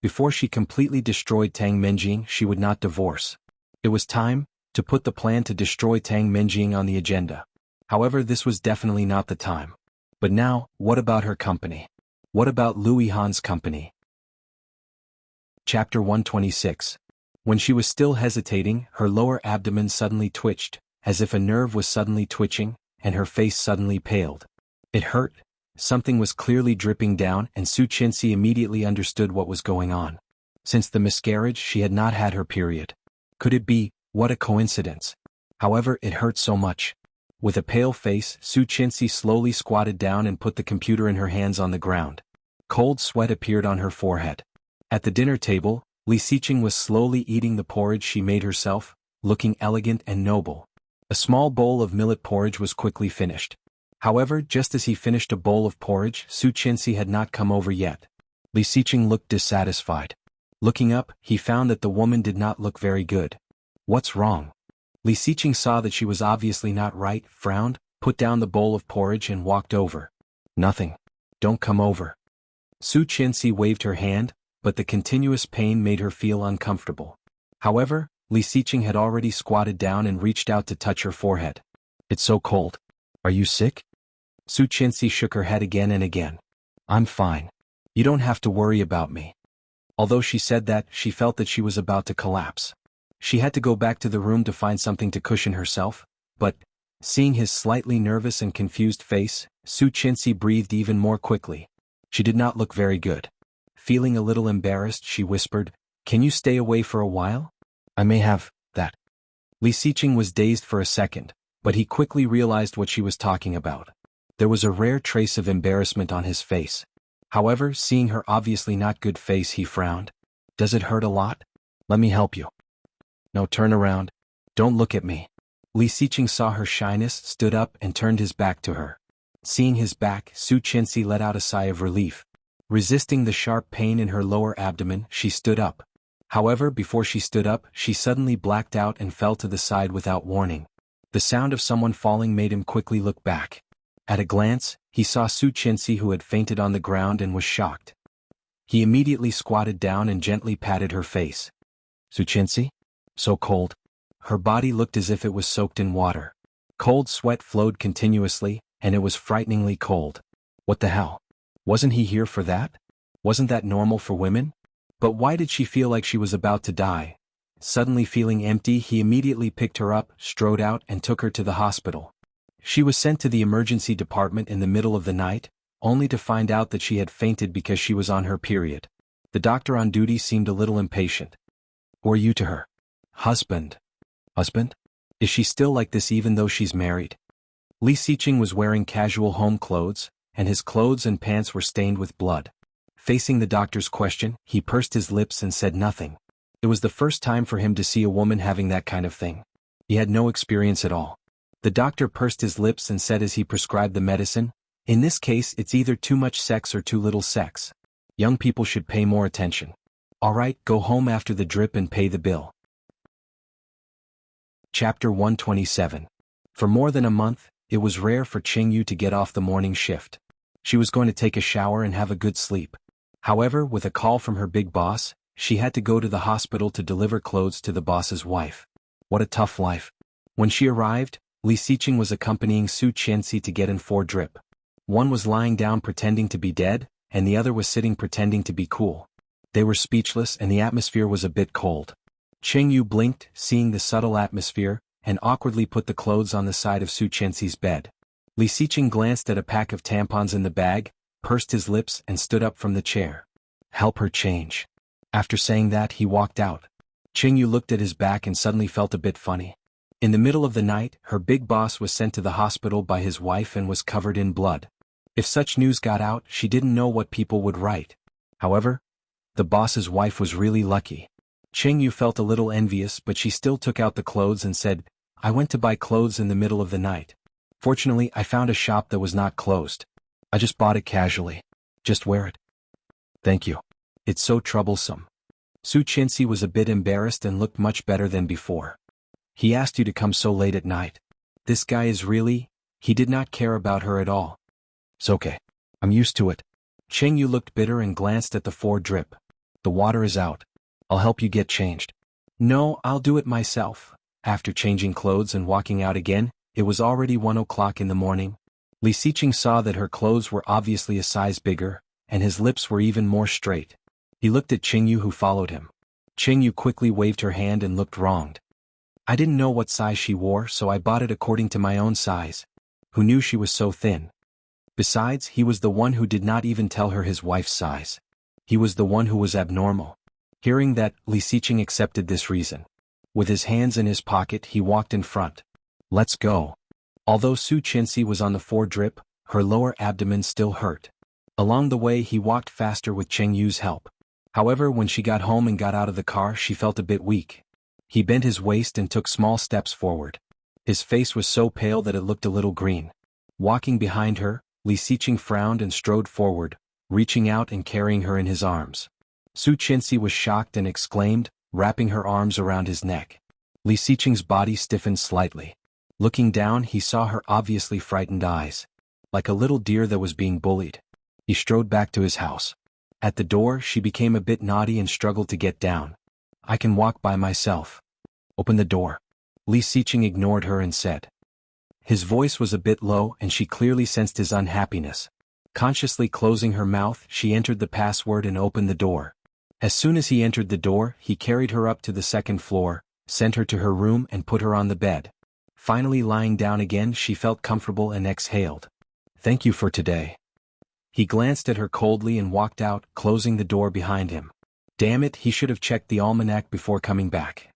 Before she completely destroyed Tang Menjing, she would not divorce. It was time to put the plan to destroy Tang Menjing on the agenda. However, this was definitely not the time. But now, what about her company? What about Louis Han's company? Chapter 126. When she was still hesitating, her lower abdomen suddenly twitched, as if a nerve was suddenly twitching, and her face suddenly paled. It hurt. Something was clearly dripping down, and Su Qinxi immediately understood what was going on. Since the miscarriage, she had not had her period. Could it be? What a coincidence. However, it hurt so much. With a pale face, Su Qinxi slowly squatted down and put the computer in her hands on the ground. Cold sweat appeared on her forehead. At the dinner table, Li Xiqing was slowly eating the porridge she made herself, looking elegant and noble. A small bowl of millet porridge was quickly finished. However, just as he finished a bowl of porridge, Su Qinxi had not come over yet. Li Xiqing looked dissatisfied. Looking up, he found that the woman did not look very good. What's wrong? Li Xiqing saw that she was obviously not right, frowned, put down the bowl of porridge and walked over. Nothing. Don't come over. Su Qinxi waved her hand, but the continuous pain made her feel uncomfortable. However, Li Xiqing had already squatted down and reached out to touch her forehead. It's so cold. Are you sick? Su Qinxi shook her head again and again. I'm fine. You don't have to worry about me. Although she said that, she felt that she was about to collapse. She had to go back to the room to find something to cushion herself, but, seeing his slightly nervous and confused face, Su Qinxi breathed even more quickly. She did not look very good. Feeling a little embarrassed, she whispered, "Can you stay away for a while? I may have that." Li Xiqing was dazed for a second, but he quickly realized what she was talking about. There was a rare trace of embarrassment on his face. However, seeing her obviously not good face, he frowned. "Does it hurt a lot? Let me help you." "No, turn around. Don't look at me." Li Xiqing saw her shyness, stood up and turned his back to her. Seeing his back, Su Qinxi let out a sigh of relief. Resisting the sharp pain in her lower abdomen, she stood up. However, before she stood up, she suddenly blacked out and fell to the side without warning. The sound of someone falling made him quickly look back. At a glance, he saw Su Qinxi, who had fainted on the ground, and was shocked. He immediately squatted down and gently patted her face. "Su Qinxi? So cold." Her body looked as if it was soaked in water. Cold sweat flowed continuously, and it was frighteningly cold. What the hell? Wasn't he here for that? Wasn't that normal for women? But why did she feel like she was about to die? Suddenly feeling empty, he immediately picked her up, strode out, and took her to the hospital. She was sent to the emergency department in the middle of the night, only to find out that she had fainted because she was on her period. The doctor on duty seemed a little impatient. "Who are you to her?" "Husband." "Husband? Is she still like this even though she's married?" Li Xiqing was wearing casual home clothes, and his clothes and pants were stained with blood. Facing the doctor's question, he pursed his lips and said nothing. It was the first time for him to see a woman having that kind of thing. He had no experience at all. The doctor pursed his lips and said as he prescribed the medicine, "In this case, it's either too much sex or too little sex. Young people should pay more attention. All right, go home after the drip and pay the bill." Chapter 127. For more than a month, it was rare for Qingyu to get off the morning shift. She was going to take a shower and have a good sleep. However, with a call from her big boss, she had to go to the hospital to deliver clothes to the boss's wife. What a tough life. When she arrived, Li Xiqing was accompanying Su Qinxi to get in for drip. One was lying down pretending to be dead, and the other was sitting pretending to be cool. They were speechless and the atmosphere was a bit cold. Qingyu blinked, seeing the subtle atmosphere, and awkwardly put the clothes on the side of Su Qinxi's bed. Li Xiqing glanced at a pack of tampons in the bag, pursed his lips and stood up from the chair. "Help her change." After saying that, he walked out. Qingyu looked at his back and suddenly felt a bit funny. In the middle of the night, her big boss was sent to the hospital by his wife and was covered in blood. If such news got out, she didn't know what people would write. However, the boss's wife was really lucky. Qingyu felt a little envious, but she still took out the clothes and said, "I went to buy clothes in the middle of the night. Fortunately, I found a shop that was not closed. I just bought it casually. Just wear it." "Thank you. It's so troublesome." Su Qinxi was a bit embarrassed and looked much better than before. "He asked you to come so late at night. This guy is really, he did not care about her at all." "It's okay. I'm used to it." Qingyu looked bitter and glanced at the 4 drip. The water is out. I'll help you get changed. No, I'll do it myself. After changing clothes and walking out again, it was already 1 o'clock in the morning. Li Siqing saw that her clothes were obviously a size bigger, and his lips were even more straight. He looked at Qingyu who followed him. Qingyu quickly waved her hand and looked wronged. I didn't know what size she wore, so I bought it according to my own size. Who knew she was so thin? Besides, he was the one who did not even tell her his wife's size. He was the one who was abnormal. Hearing that, Li Siqing accepted this reason. With his hands in his pocket, he walked in front. Let's go. Although Su Qianxi was on the four-drip, her lower abdomen still hurt. Along the way he walked faster with Cheng Yu's help. However, when she got home and got out of the car she felt a bit weak. He bent his waist and took small steps forward. His face was so pale that it looked a little green. Walking behind her, Li Siqing frowned and strode forward, reaching out and carrying her in his arms. Su Qianxi was shocked and exclaimed, wrapping her arms around his neck. Li Siqing's body stiffened slightly. Looking down he saw her obviously frightened eyes. Like a little deer that was being bullied. He strode back to his house. At the door she became a bit naughty and struggled to get down. I can walk by myself. Open the door. Li Siqing ignored her and said. His voice was a bit low and she clearly sensed his unhappiness. Consciously closing her mouth she entered the password and opened the door. As soon as he entered the door he carried her up to the second floor, sent her to her room and put her on the bed. Finally lying down again she felt comfortable and exhaled. Thank you for today. He glanced at her coldly and walked out, closing the door behind him. Damn it, he should have checked the almanac before coming back.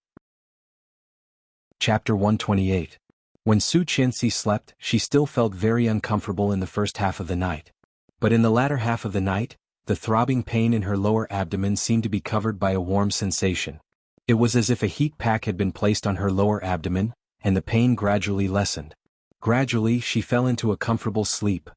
Chapter 128. When Su Qianxi slept, she still felt very uncomfortable in the first half of the night. But in the latter half of the night, the throbbing pain in her lower abdomen seemed to be covered by a warm sensation. It was as if a heat pack had been placed on her lower abdomen, and the pain gradually lessened. Gradually she fell into a comfortable sleep.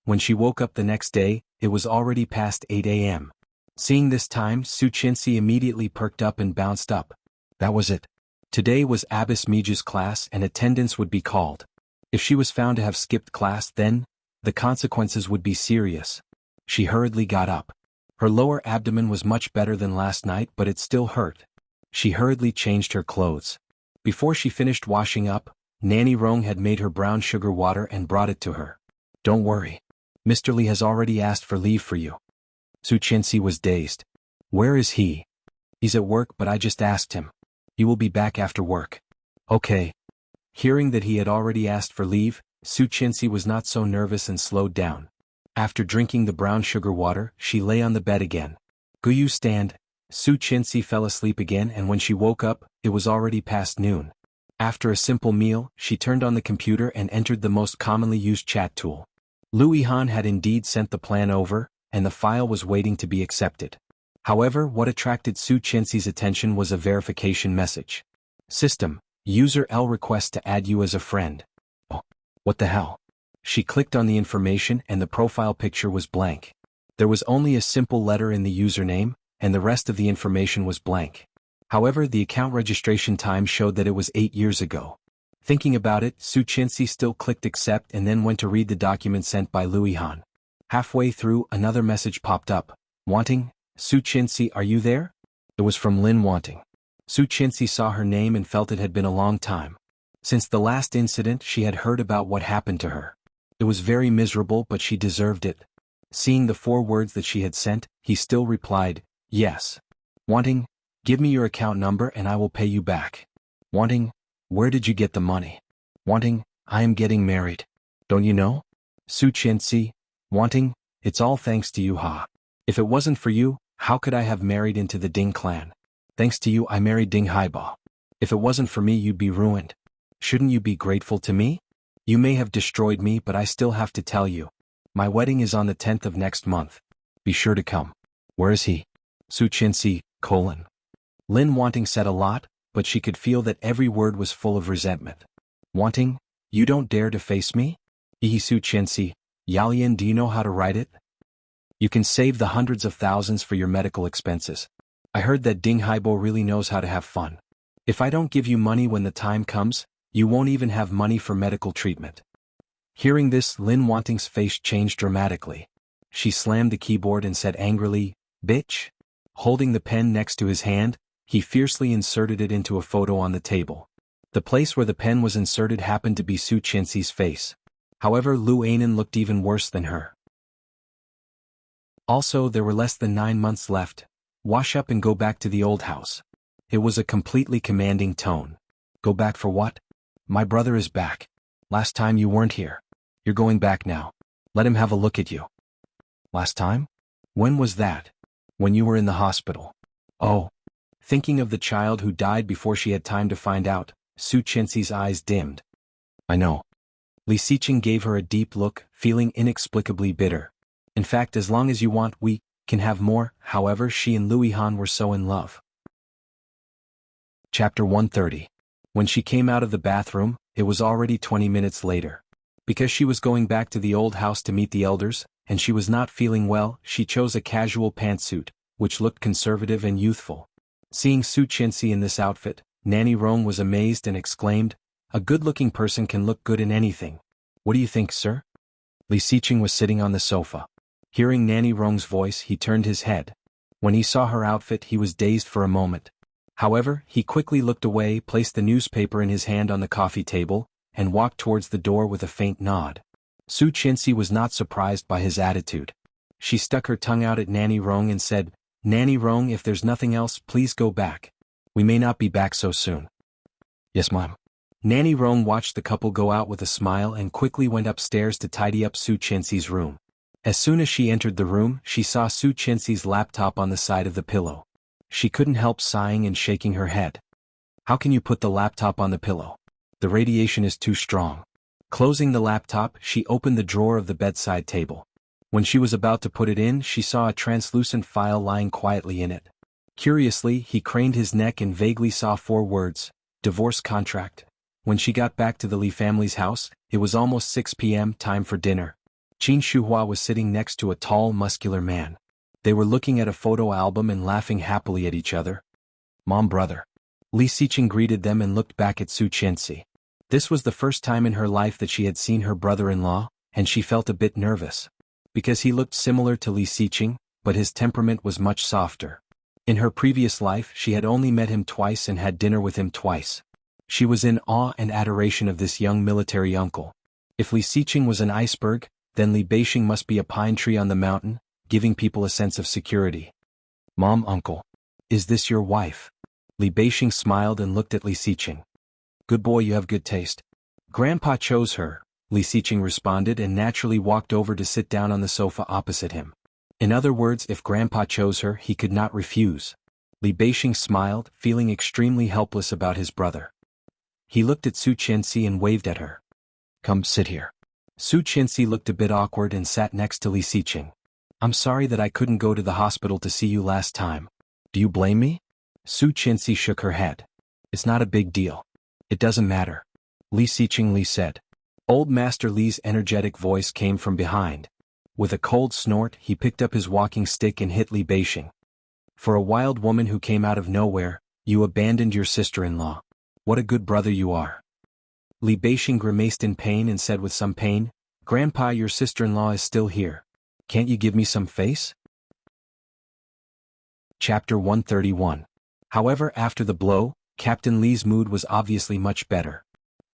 When she woke up the next day, it was already past 8 a.m. Seeing this time, Su Qianxi immediately perked up and bounced up. That was it. Today was Abbess Miju's class and attendance would be called. If she was found to have skipped class then, the consequences would be serious. She hurriedly got up. Her lower abdomen was much better than last night but it still hurt. She hurriedly changed her clothes. Before she finished washing up, Nanny Rong had made her brown sugar water and brought it to her. Don't worry. Mr. Li has already asked for leave for you. Su Qianxi was dazed. Where is he? He's at work but I just asked him. He will be back after work. Okay. Hearing that he had already asked for leave, Su Qianxi was not so nervous and slowed down. After drinking the brown sugar water, she lay on the bed again. Guyu stand. Su Qianxi fell asleep again and when she woke up, it was already past noon. After a simple meal, she turned on the computer and entered the most commonly used chat tool. Lu Yihan had indeed sent the plan over, and the file was waiting to be accepted. However, what attracted Su Qianxi's attention was a verification message. System, user L requests to add you as a friend. Oh, what the hell? She clicked on the information and the profile picture was blank. There was only a simple letter in the username, and the rest of the information was blank. However, the account registration time showed that it was 8 years ago. Thinking about it, Su Qianxi still clicked accept and then went to read the document sent by Lu Yihan. Halfway through, another message popped up. Wanting, Su Qianxi, are you there? It was from Lin Wanting. Su Qianxi saw her name and felt it had been a long time. Since the last incident, she had heard about what happened to her. It was very miserable but she deserved it. Seeing the 4 words that she had sent, he still replied, yes. Wanting, give me your account number and I will pay you back. Wanting, where did you get the money? Wanting, I am getting married. Don't you know? Su Qianxi, Wanting, it's all thanks to you ha. If it wasn't for you, how could I have married into the Ding clan? Thanks to you I married Ding Haiba. If it wasn't for me you'd be ruined. Shouldn't you be grateful to me? You may have destroyed me but I still have to tell you. My wedding is on the 10th of next month. Be sure to come. Where is he? Su Qianxi, Lin Wanting said a lot, but she could feel that every word was full of resentment. Wanting, you don't dare to face me? Su Qianxi, Yalian, do you know how to write it? You can save the hundreds of thousands for your medical expenses. I heard that Ding Haibo really knows how to have fun. If I don't give you money when the time comes, you won't even have money for medical treatment. Hearing this, Lin Wanting's face changed dramatically. She slammed the keyboard and said angrily, bitch. Holding the pen next to his hand, he fiercely inserted it into a photo on the table. The place where the pen was inserted happened to be Su Qianxi's face. However, Lu Anan looked even worse than her. Also, there were less than 9 months left. Wash up and go back to the old house. It was a completely commanding tone. Go back for what? My brother is back. Last time you weren't here. You're going back now. Let him have a look at you. Last time? When was that? When you were in the hospital. Oh. Thinking of the child who died before she had time to find out, Su Qianxi's eyes dimmed. I know. Li Xiqing gave her a deep look, feeling inexplicably bitter. In fact, as long as you want, we can have more. However, she and Lu Yihan were so in love. Chapter 130. When she came out of the bathroom, it was already 20 minutes later. Because she was going back to the old house to meet the elders, and she was not feeling well, she chose a casual pantsuit, which looked conservative and youthful. Seeing Su Qianxi in this outfit, Nanny Rong was amazed and exclaimed, "A good-looking person can look good in anything. What do you think, sir?" Li Xiqing was sitting on the sofa. Hearing Nanny Rong's voice, he turned his head. When he saw her outfit, he was dazed for a moment. However, he quickly looked away, placed the newspaper in his hand on the coffee table, and walked towards the door with a faint nod. Su Qianxi was not surprised by his attitude. She stuck her tongue out at Nanny Rong and said, "Nanny Rong, if there's nothing else, please go back. We may not be back so soon." "Yes, Mom." Nanny Rong watched the couple go out with a smile and quickly went upstairs to tidy up Su Qianxi's room. As soon as she entered the room, she saw Su Qianxi's laptop on the side of the pillow. She couldn't help sighing and shaking her head. "How can you put the laptop on the pillow? The radiation is too strong." Closing the laptop, she opened the drawer of the bedside table. When she was about to put it in, she saw a translucent file lying quietly in it. Curiously, he craned his neck and vaguely saw 4 words, "Divorce contract." When she got back to the Li family's house, it was almost 6 p.m., time for dinner. Qin Shuhua was sitting next to a tall, muscular man. They were looking at a photo album and laughing happily at each other. "Mom, brother." Li Xiqing greeted them and looked back at Su Qianxi. This was the first time in her life that she had seen her brother-in-law, and she felt a bit nervous. Because he looked similar to Li Xiqing, but his temperament was much softer. In her previous life, she had only met him twice and had dinner with him twice. She was in awe and adoration of this young military uncle. If Li Xiqing was an iceberg, then Li Beixing must be a pine tree on the mountain, giving people a sense of security. "Mom, uncle. Is this your wife?" Li Beixing smiled and looked at Li Xiqing. "Good boy, you have good taste." "Grandpa chose her," Li Xiqing responded and naturally walked over to sit down on the sofa opposite him. In other words, if Grandpa chose her, he could not refuse. Li Beixing smiled, feeling extremely helpless about his brother. He looked at Su Qianxi and waved at her. "Come, sit here." Su Qianxi looked a bit awkward and sat next to Li Xiqing. "I'm sorry that I couldn't go to the hospital to see you last time. Do you blame me?" Su Qianxi shook her head. "It's not a big deal. It doesn't matter." Li Xiqing said. Old Master Li's energetic voice came from behind. With a cold snort, he picked up his walking stick and hit Li Beixing. "For a wild woman who came out of nowhere, you abandoned your sister-in-law. What a good brother you are." Li Beixing grimaced in pain and said with some pain, "Grandpa, your sister-in-law is still here. Can't you give me some face?" Chapter 131. However, after the blow, Captain Li's mood was obviously much better.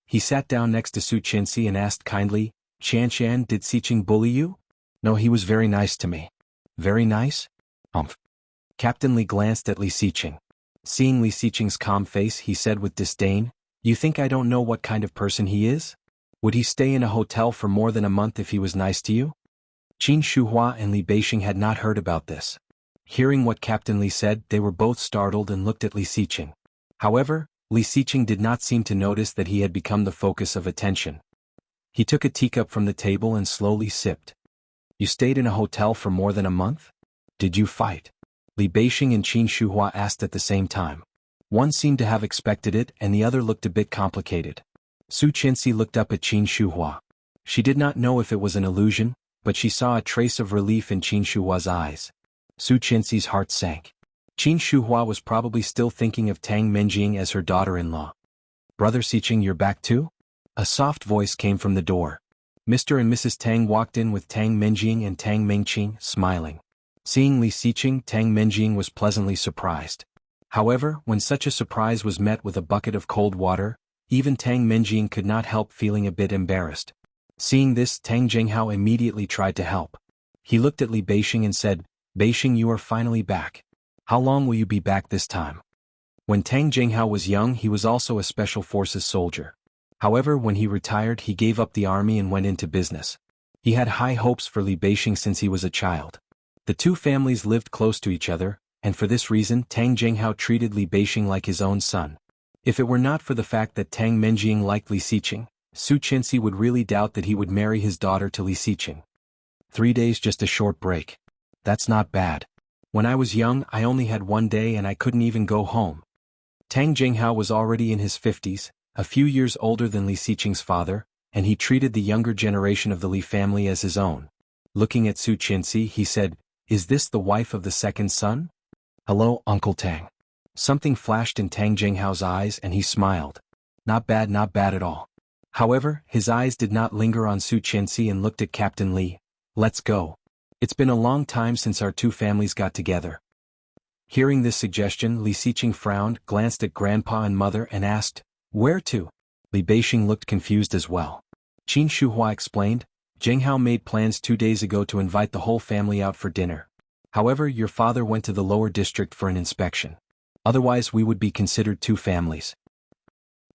He sat down next to Su Qianxi and asked kindly, "Qian, did Xiqing bully you?" "No, he was very nice to me." "Very nice?" "Humph." Captain Li glanced at Li Xiqing. Seeing Li Xiqing's calm face, he said with disdain, "You think I don't know what kind of person he is? Would he stay in a hotel for more than a month if he was nice to you?" Qin Shuhua and Li Beixing had not heard about this. Hearing what Captain Li said, they were both startled and looked at Li Xiqing. However, Li Xiqing did not seem to notice that he had become the focus of attention. He took a teacup from the table and slowly sipped. "You stayed in a hotel for more than a month? Did you fight?" Li Beixing and Qin Shuhua asked at the same time. One seemed to have expected it and the other looked a bit complicated. Su Qianxi looked up at Qin Shuhua. She did not know if it was an illusion, but she saw a trace of relief in Qin Shuhua's eyes. Su Qianxi's heart sank. Qin Shuhua was probably still thinking of Tang Menjing as her daughter-in-law. "Brother Xiqing, you're back too?" A soft voice came from the door. Mr. and Mrs. Tang walked in with Tang Menjing and Tang Mengqing, smiling. Seeing Li Xiqing, Tang Menjing was pleasantly surprised. However, when such a surprise was met with a bucket of cold water, even Tang Menjing could not help feeling a bit embarrassed. Seeing this, Tang Jinghao immediately tried to help. He looked at Li Beixing and said, "Beixing, you are finally back. How long will you be back this time?" When Tang Jinghao was young, he was also a special forces soldier. However, when he retired, he gave up the army and went into business. He had high hopes for Li Beixing since he was a child. The two families lived close to each other, and for this reason Tang Jinghao treated Li Beixing like his own son. If it were not for the fact that Tang Menjing liked Li Xiqing, Su Qianxi would really doubt that he would marry his daughter to Li Xiqing. 3 days, just a short break. That's not bad. When I was young, I only had 1 day and I couldn't even go home. Tang Jinghao was already in his 50s, a few years older than Li Xiqing's father, and he treated the younger generation of the Li family as his own. Looking at Su Qianxi, he said, "Is this the wife of the second son?" "Hello, Uncle Tang." Something flashed in Tang Jinghao's eyes and he smiled. Not bad at all. However, his eyes did not linger on Su Qianxi and looked at Captain Li. "Let's go. It's been a long time since our two families got together." Hearing this suggestion, Li Xiqing frowned, glanced at grandpa and mother and asked, "Where to?" Li Beixing looked confused as well. Qin Shuhua explained, "Jinghao made plans 2 days ago to invite the whole family out for dinner. However, your father went to the lower district for an inspection. Otherwise we would be considered two families."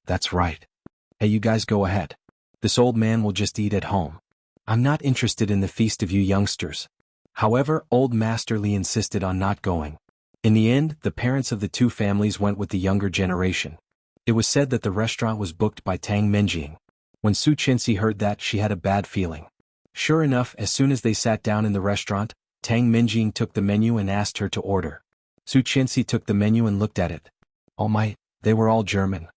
"That's right. Hey, you guys go ahead. This old man will just eat at home. I'm not interested in the feast of you youngsters." However, old Master Li insisted on not going. In the end, the parents of the two families went with the younger generation. It was said that the restaurant was booked by Tang Menjing. When Su Qianxi heard that, she had a bad feeling. Sure enough, as soon as they sat down in the restaurant, Tang Menjing took the menu and asked her to order. Su Qianxi took the menu and looked at it. Oh my, they were all German.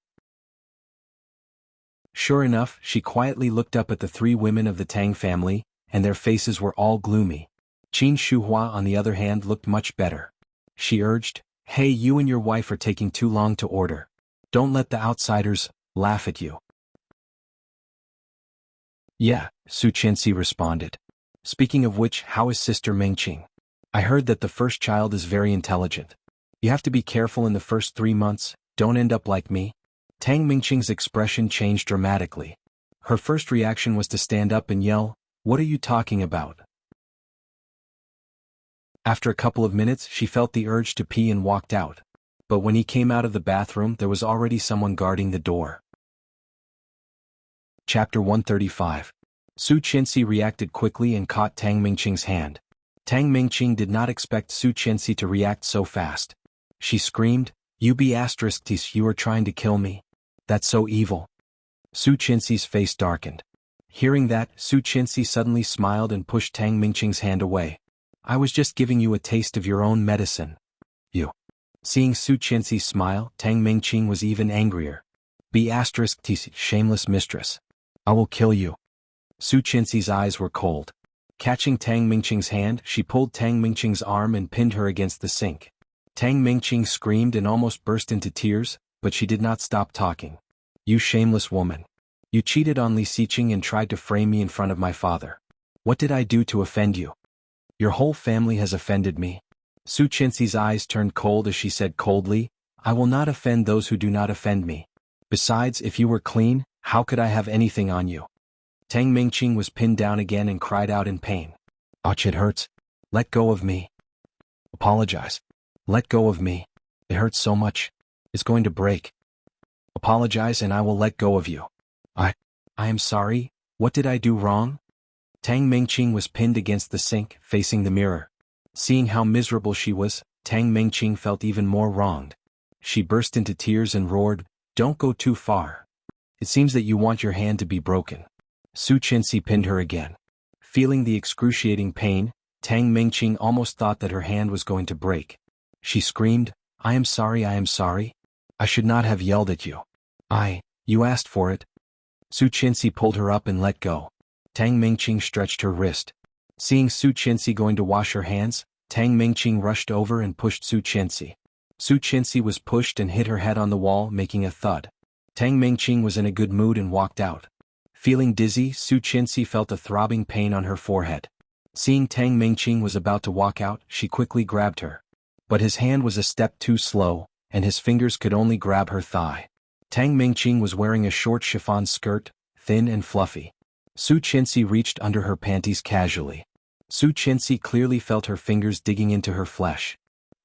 Sure enough, she quietly looked up at the 3 women of the Tang family, and their faces were all gloomy. Qin Shuhua, on the other hand, looked much better. She urged, "Hey, you and your wife are taking too long to order. Don't let the outsiders laugh at you." "Yeah," Su Qianxi responded. "Speaking of which, how is Sister Mengqing? I heard that the first child is very intelligent. You have to be careful in the first 3 months, don't end up like me." Tang Mingqing's expression changed dramatically. Her first reaction was to stand up and yell, "What are you talking about?" After a couple of minutes, she felt the urge to pee and walked out. But when he came out of the bathroom, there was already someone guarding the door. Chapter 135. Su Qianxi reacted quickly and caught Tang Mingqing's hand. Tang Mingqing did not expect Su Qianxi to react so fast. She screamed, "You you are trying to kill me? That's so evil." Su Qianxi's face darkened. Hearing that, Su Qianxi suddenly smiled and pushed Tang Mingqing's hand away. "I was just giving you a taste of your own medicine." "You." Seeing Su Qianxi smile, Tang Mingqing was even angrier. Shameless mistress. I will kill you." Su Qianxi's eyes were cold. Catching Tang Mingqing's hand, she pulled Tang Mingqing's arm and pinned her against the sink. Tang Mingqing screamed and almost burst into tears, but she did not stop talking. "You shameless woman. You cheated on Li Xiqing and tried to frame me in front of my father. What did I do to offend you? Your whole family has offended me." Su Qianxi's eyes turned cold as she said coldly, "I will not offend those who do not offend me. Besides, if you were clean, how could I have anything on you?" Tang Mingqing was pinned down again and cried out in pain. "Ouch, it hurts. Let go of me." "Apologize. Let go of me. It hurts so much. It's going to break." "Apologize and I will let go of you." I am sorry, what did I do wrong?" Tang Mingqing was pinned against the sink, facing the mirror. Seeing how miserable she was, Tang Mingqing felt even more wronged. She burst into tears and roared, "Don't go too far. It seems that you want your hand to be broken." Su Qianxi pinned her again. Feeling the excruciating pain, Tang Mingqing almost thought that her hand was going to break. She screamed, I am sorry. I should not have yelled at you. You asked for it." Su Qianxi pulled her up and let go. Tang Mingqing stretched her wrist. Seeing Su Qianxi going to wash her hands, Tang Mingqing rushed over and pushed Su Qianxi. Su Qianxi was pushed and hit her head on the wall, making a thud. Tang Mingqing was in a good mood and walked out. Feeling dizzy, Su Qianxi felt a throbbing pain on her forehead. Seeing Tang Mingqing was about to walk out, she quickly grabbed her. But his hand was a step too slow, and his fingers could only grab her thigh. Tang Mingqing was wearing a short chiffon skirt, thin and fluffy. Su Qianxi reached under her panties casually. Su Qianxi clearly felt her fingers digging into her flesh.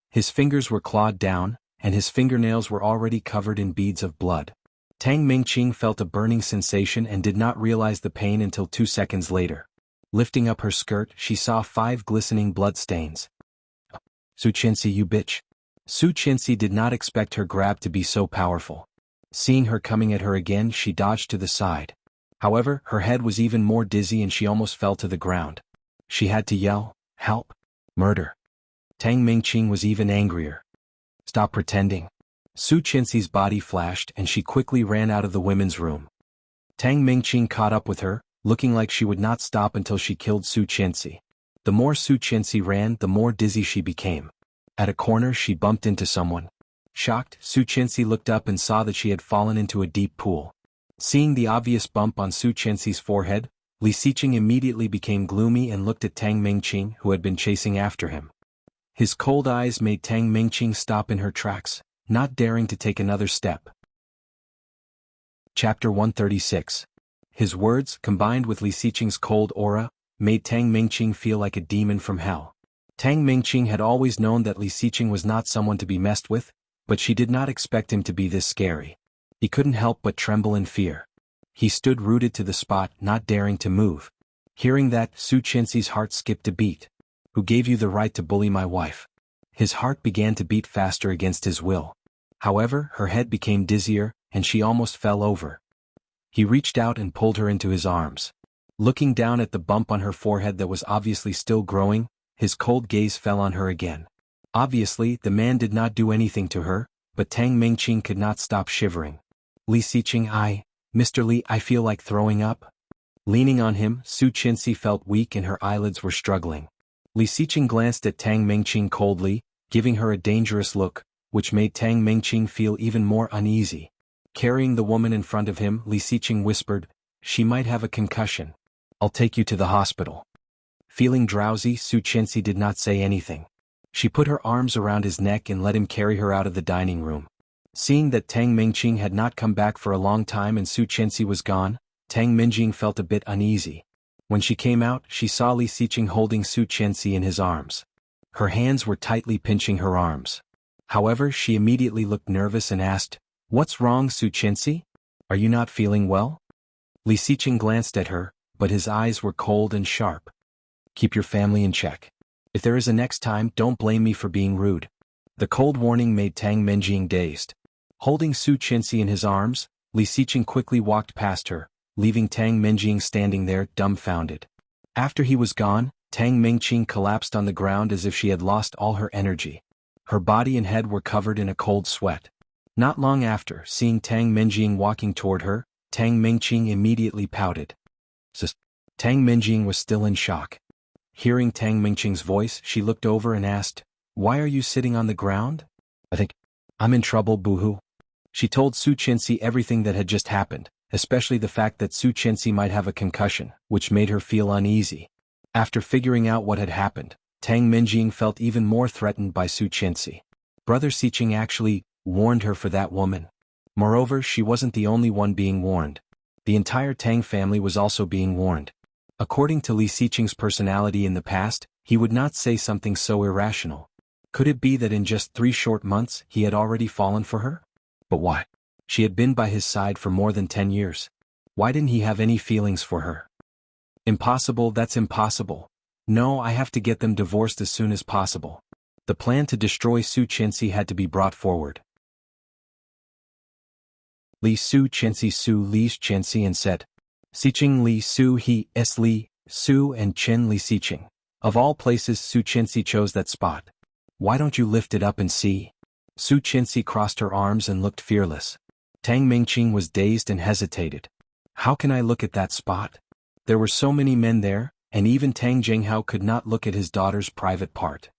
His fingers were clawed down, and his fingernails were already covered in beads of blood. Tang Mingqing felt a burning sensation and did not realize the pain until 2 seconds later. Lifting up her skirt, she saw 5 glistening blood stains. Su Qianxi, you bitch. Su Qianxi did not expect her grab to be so powerful. Seeing her coming at her again, she dodged to the side. However, her head was even more dizzy and she almost fell to the ground. She had to yell, "Help! Murder!" Tang Mingqing was even angrier. "Stop pretending." Su Qianxi's body flashed and she quickly ran out of the women's room. Tang Mingqing caught up with her, looking like she would not stop until she killed Su Qianxi. The more Su Qianxi ran, the more dizzy she became. At a corner, she bumped into someone. Shocked, Su Qianxi looked up and saw that she had fallen into a deep pool. Seeing the obvious bump on Su Qianxi's forehead, Li Xiqing immediately became gloomy and looked at Tang Mingqing, who had been chasing after him. His cold eyes made Tang Mingqing stop in her tracks, not daring to take another step. Chapter 136. His words, combined with Li Xiqing's cold aura, made Tang Mingqing feel like a demon from hell. Tang Mingqing had always known that Li Xiqing was not someone to be messed with, but she did not expect him to be this scary. He couldn't help but tremble in fear. He stood rooted to the spot, not daring to move. Hearing that, Su Qianxi's heart skipped a beat. "Who gave you the right to bully my wife?" His heart began to beat faster against his will. However, her head became dizzier, and she almost fell over. He reached out and pulled her into his arms. Looking down at the bump on her forehead that was obviously still growing, his cold gaze fell on her again. Obviously, the man did not do anything to her, but Tang Mingqing could not stop shivering. "Li Xiqing, Mr. Li, I feel like throwing up." Leaning on him, Su Qianxi felt weak and her eyelids were struggling. Li Xiqing glanced at Tang Mingqing coldly, giving her a dangerous look, which made Tang Mingqing feel even more uneasy. Carrying the woman in front of him, Li Xiqing whispered, "She might have a concussion. I'll take you to the hospital." Feeling drowsy, Su Qianxi did not say anything. She put her arms around his neck and let him carry her out of the dining room. Seeing that Tang Mingqing had not come back for a long time and Su Qianxi was gone, Tang Mingqing felt a bit uneasy. When she came out, she saw Li Xiqing holding Su Qianxi in his arms. Her hands were tightly pinching her arms. However, she immediately looked nervous and asked, "What's wrong, Su Qianxi? Are you not feeling well?" Li Xiqing glanced at her, but his eyes were cold and sharp. "Keep your family in check. If there is a next time, don't blame me for being rude." The cold warning made Tang Mingqing dazed. Holding Su Qianxi in his arms, Li Xiqing quickly walked past her, leaving Tang Mingqing standing there dumbfounded. After he was gone, Tang Mingqing collapsed on the ground as if she had lost all her energy. Her body and head were covered in a cold sweat. Not long after, seeing Tang Mingqing walking toward her, Tang Mingqing immediately pouted. Tang Mingqing was still in shock. Hearing Tang Mingqing's voice, she looked over and asked, "Why are you sitting on the ground?" "I think I'm in trouble, boo-hoo." She told Su Qianxi everything that had just happened, especially the fact that Su Qianxi might have a concussion, which made her feel uneasy. After figuring out what had happened, Tang Mingqing felt even more threatened by Su Qianxi. Brother Xiqing actually warned her for that woman. Moreover, she wasn't the only one being warned. The entire Tang family was also being warned. According to Li Xiqing's personality in the past, he would not say something so irrational. Could it be that in just 3 short months he had already fallen for her? But why? She had been by his side for more than 10 years. Why didn't he have any feelings for her? Impossible, that's impossible. No, I have to get them divorced as soon as possible. The plan to destroy Su Qianxi had to be brought forward. Li Su Qianxi Su Li Qianxi and said, "Xiqing Li Su He S Li, Su and Chen Li Xiqing." Of all places, Su Qianxi chose that spot. "Why don't you lift it up and see?" Su Qianxi crossed her arms and looked fearless. Tang Mingqing was dazed and hesitated. "How can I look at that spot?" There were so many men there, and even Tang Jinghao could not look at his daughter's private part.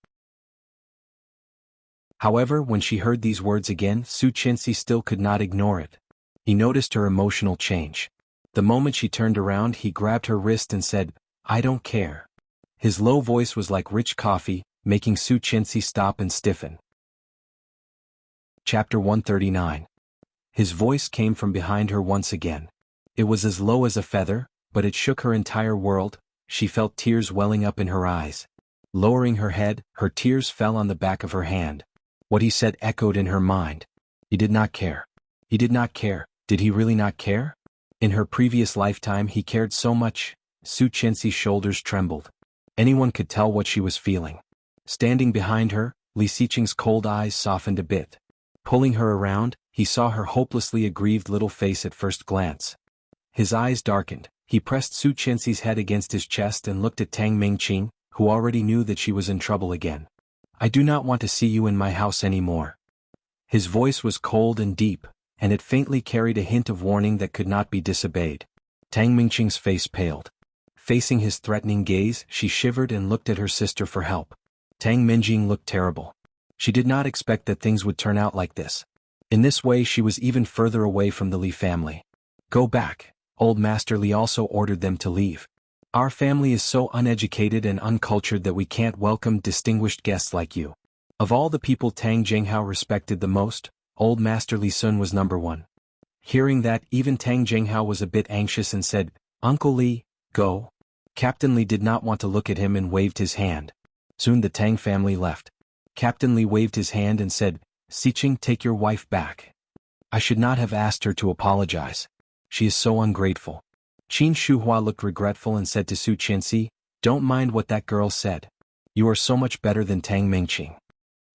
However, when she heard these words again, Su Qianxi still could not ignore it. He noticed her emotional change. The moment she turned around, he grabbed her wrist and said, "I don't care." His low voice was like rich coffee, making Su Qianxi stop and stiffen. Chapter 139. His voice came from behind her once again. It was as low as a feather, but it shook her entire world. She felt tears welling up in her eyes. Lowering her head, her tears fell on the back of her hand. What he said echoed in her mind. He did not care. He did not care. Did he really not care? In her previous lifetime he cared so much. Su Qianxi's shoulders trembled. Anyone could tell what she was feeling. Standing behind her, Li Xiqing's cold eyes softened a bit. Pulling her around, he saw her hopelessly aggrieved little face at first glance. His eyes darkened. He pressed Su Qianxi's head against his chest and looked at Tang Mingqing, who already knew that she was in trouble again. I do not want to see you in my house anymore. His voice was cold and deep, and it faintly carried a hint of warning that could not be disobeyed. Tang Mingqing's face paled. Facing his threatening gaze, she shivered and looked at her sister for help. Tang Mingqing looked terrible. She did not expect that things would turn out like this. In this way she was even further away from the Li family. Go back. Old Master Li also ordered them to leave. Our family is so uneducated and uncultured that we can't welcome distinguished guests like you. Of all the people Tang Jinghao respected the most, Old Master Li Sun was number one. Hearing that, even Tang Jinghao was a bit anxious and said, Uncle Li, go. Captain Li did not want to look at him and waved his hand. Soon the Tang family left. Captain Li waved his hand and said, Xiqing, take your wife back. I should not have asked her to apologize. She is so ungrateful. Qin Shuhua looked regretful and said to Su Qianxi, don't mind what that girl said. You are so much better than Tang Mingqing.